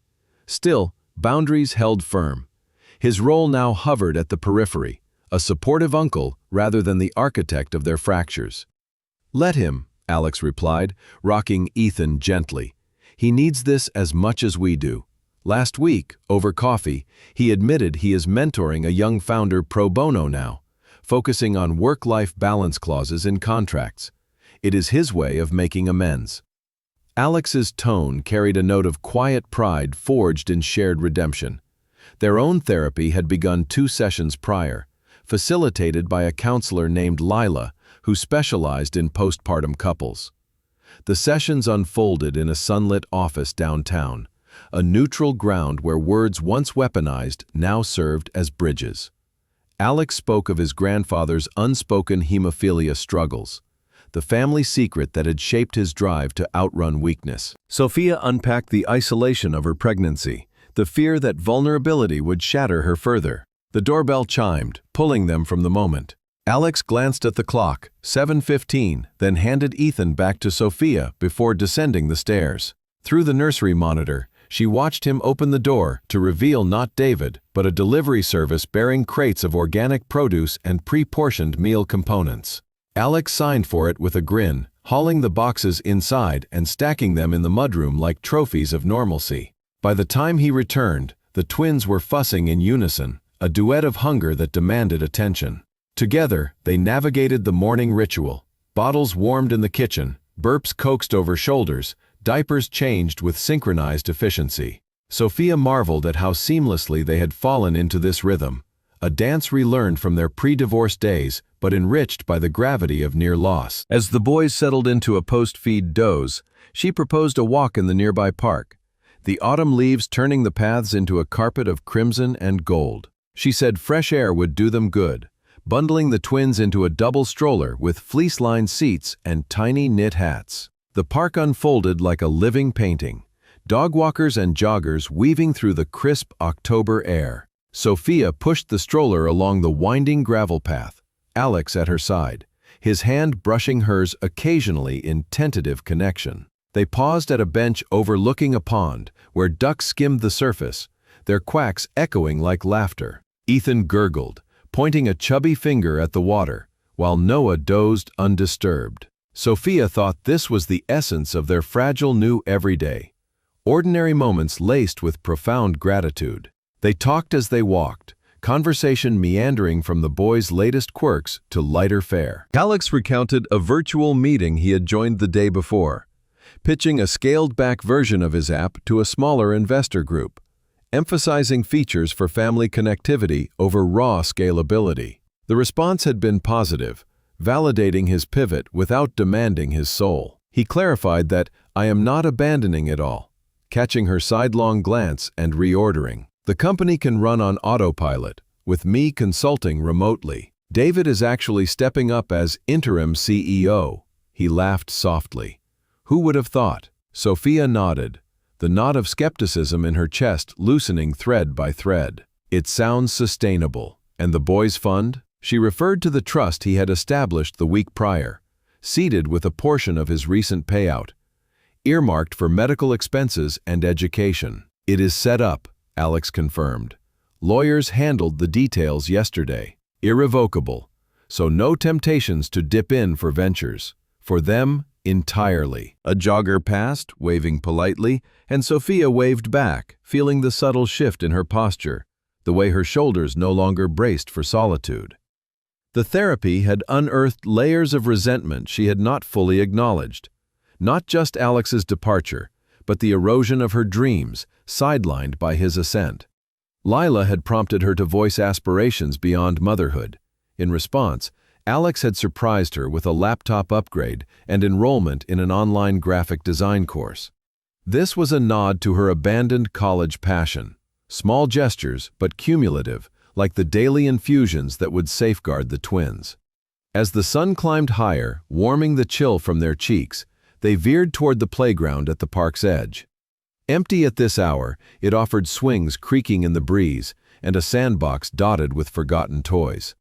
Speaker 1: Still, boundaries held firm. His role now hovered at the periphery, a supportive uncle rather than the architect of their fractures. "Let him," Alex replied, rocking Ethan gently. "He needs this as much as we do." Last week, over coffee, he admitted he is mentoring a young founder pro bono now, focusing on work-life balance clauses in contracts. It is his way of making amends. Alex's tone carried a note of quiet pride forged in shared redemption. Their own therapy had begun 2 sessions prior, facilitated by a counselor named Lila, who specialized in postpartum couples. The sessions unfolded in a sunlit office downtown, a neutral ground where words once weaponized now served as bridges. Alex spoke of his grandfather's unspoken hemophilia struggles, the family secret that had shaped his drive to outrun weakness. Sophia unpacked the isolation of her pregnancy, the fear that vulnerability would shatter her further. The doorbell chimed, pulling them from the moment. Alex glanced at the clock, 7:15, then handed Ethan back to Sophia before descending the stairs. Through the nursery monitor, she watched him open the door to reveal not David, but a delivery service bearing crates of organic produce and pre-portioned meal components. Alex signed for it with a grin, hauling the boxes inside and stacking them in the mudroom like trophies of normalcy. By the time he returned, the twins were fussing in unison, a duet of hunger that demanded attention. Together, they navigated the morning ritual, bottles warmed in the kitchen, burps coaxed over shoulders, diapers changed with synchronized efficiency. Sophia marveled at how seamlessly they had fallen into this rhythm, a dance relearned from their pre-divorce days, but enriched by the gravity of near loss. As the boys settled into a post-feed doze, she proposed a walk in the nearby park, the autumn leaves turning the paths into a carpet of crimson and gold. She said fresh air would do them good, bundling the twins into a double stroller with fleece-lined seats and tiny knit hats. The park unfolded like a living painting, dog walkers and joggers weaving through the crisp October air. Sophia pushed the stroller along the winding gravel path, Alex at her side, his hand brushing hers occasionally in tentative connection. They paused at a bench overlooking a pond where ducks skimmed the surface, their quacks echoing like laughter. Ethan gurgled, pointing a chubby finger at the water, while Noah dozed undisturbed. Sophia thought this was the essence of their fragile new everyday, ordinary moments laced with profound gratitude. They talked as they walked, conversation meandering from the boys' latest quirks to lighter fare. Alex recounted a virtual meeting he had joined the day before, pitching a scaled-back version of his app to a smaller investor group, emphasizing features for family connectivity over raw scalability. The response had been positive, validating his pivot without demanding his soul. He clarified that, "I am not abandoning it all," catching her sidelong glance and reordering. "The company can run on autopilot, with me consulting remotely. David is actually stepping up as interim CEO." He laughed softly. "Who would have thought?" Sophia nodded, the knot of skepticism in her chest loosening thread by thread. "It sounds sustainable. And the boys' fund?" She referred to the trust he had established the week prior, seeded with a portion of his recent payout, earmarked for medical expenses and education. "It is set up," Alex confirmed. "Lawyers handled the details yesterday. Irrevocable, so no temptations to dip in for ventures. For them, entirely." A jogger passed, waving politely, and Sophia waved back, feeling the subtle shift in her posture, the way her shoulders no longer braced for solitude. The therapy had unearthed layers of resentment she had not fully acknowledged. Not just Alex's departure, but the erosion of her dreams, sidelined by his ascent. Lila had prompted her to voice aspirations beyond motherhood. In response, Alex had surprised her with a laptop upgrade and enrollment in an online graphic design course. This was a nod to her abandoned college passion. Small gestures, but cumulative, like the daily infusions that would safeguard the twins. As the sun climbed higher, warming the chill from their cheeks, they veered toward the playground at the park's edge. Empty at this hour, it offered swings creaking in the breeze and a sandbox dotted with forgotten toys.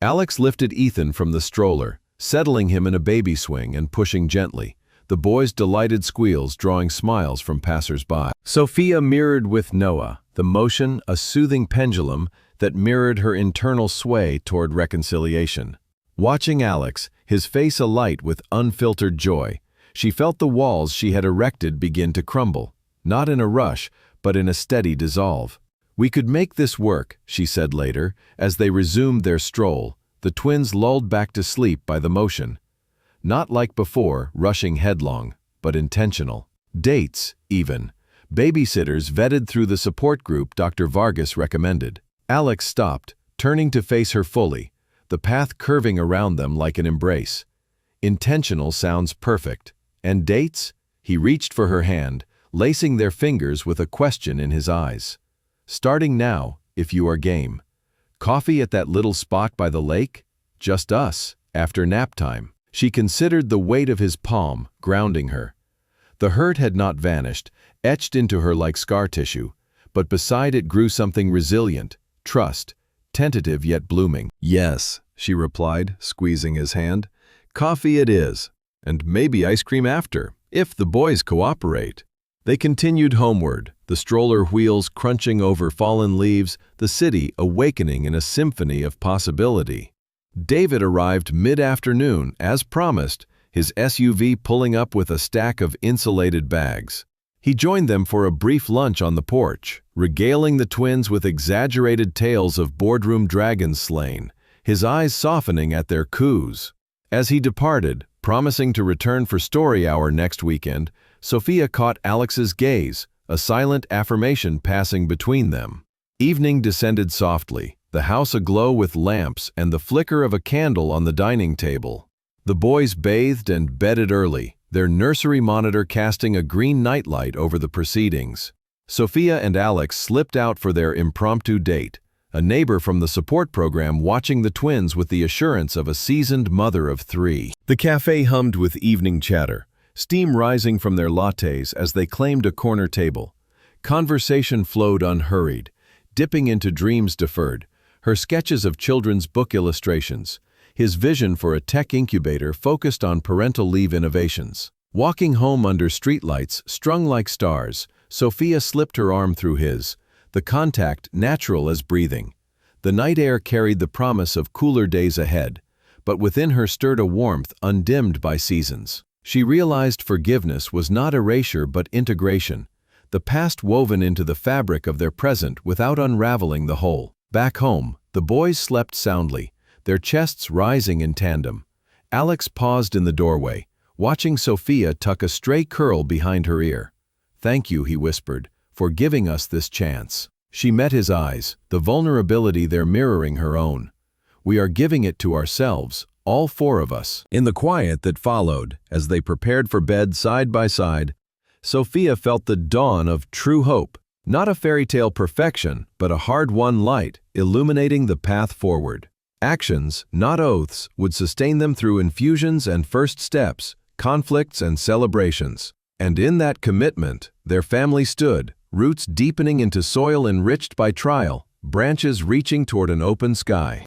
Speaker 1: Alex lifted Ethan from the stroller, settling him in a baby swing and pushing gently, the boy's delighted squeals drawing smiles from passers-by. Sophia mirrored with Noah, the motion a soothing pendulum that mirrored her internal sway toward reconciliation. Watching Alex, his face alight with unfiltered joy, she felt the walls she had erected begin to crumble, not in a rush, but in a steady dissolve. "We could make this work," she said later, as they resumed their stroll, the twins lulled back to sleep by the motion. Not like before, rushing headlong, but intentional. Dates, even. Babysitters vetted through the support group Dr. Vargas recommended. Alex stopped, turning to face her fully, the path curving around them like an embrace. Intentional sounds perfect. And dates? He reached for her hand, lacing their fingers with a question in his eyes. "Starting now, if you are game. Coffee at that little spot by the lake? Just us, after nap time." She considered the weight of his palm, grounding her. The hurt had not vanished, etched into her like scar tissue, but beside it grew something resilient, trust, tentative yet blooming. "Yes," she replied, squeezing his hand. "Coffee it is, and maybe ice cream after, if the boys cooperate." They continued homeward, the stroller wheels crunching over fallen leaves, the city awakening in a symphony of possibility. David arrived mid-afternoon, as promised, his SUV pulling up with a stack of insulated bags. He joined them for a brief lunch on the porch, regaling the twins with exaggerated tales of boardroom dragons slain, his eyes softening at their coups. As he departed, promising to return for story hour next weekend, Sophia caught Alex's gaze, a silent affirmation passing between them. Evening descended softly, the house aglow with lamps and the flicker of a candle on the dining table. The boys bathed and bedded early, their nursery monitor casting a green nightlight over the proceedings. Sophia and Alex slipped out for their impromptu date, a neighbor from the support program watching the twins with the assurance of a seasoned mother of 3. The cafe hummed with evening chatter, steam rising from their lattes as they claimed a corner table. Conversation flowed unhurried, dipping into dreams deferred, her sketches of children's book illustrations, his vision for a tech incubator focused on parental leave innovations. Walking home under streetlights strung like stars, Sophia slipped her arm through his, the contact natural as breathing. The night air carried the promise of cooler days ahead, but within her stirred a warmth undimmed by seasons. She realized forgiveness was not erasure but integration, the past woven into the fabric of their present without unraveling the whole. Back home, the boys slept soundly, their chests rising in tandem. Alex paused in the doorway, watching Sophia tuck a stray curl behind her ear. "Thank you," he whispered, "for giving us this chance." She met his eyes, the vulnerability there mirroring her own. "We are giving it to ourselves, all 4 of us." In the quiet that followed, as they prepared for bed side by side, Sophia felt the dawn of true hope. Not a fairy tale perfection, but a hard-won light, illuminating the path forward. Actions, not oaths, would sustain them through infusions and first steps, conflicts and celebrations. And in that commitment, their family stood, roots deepening into soil enriched by trial, branches reaching toward an open sky.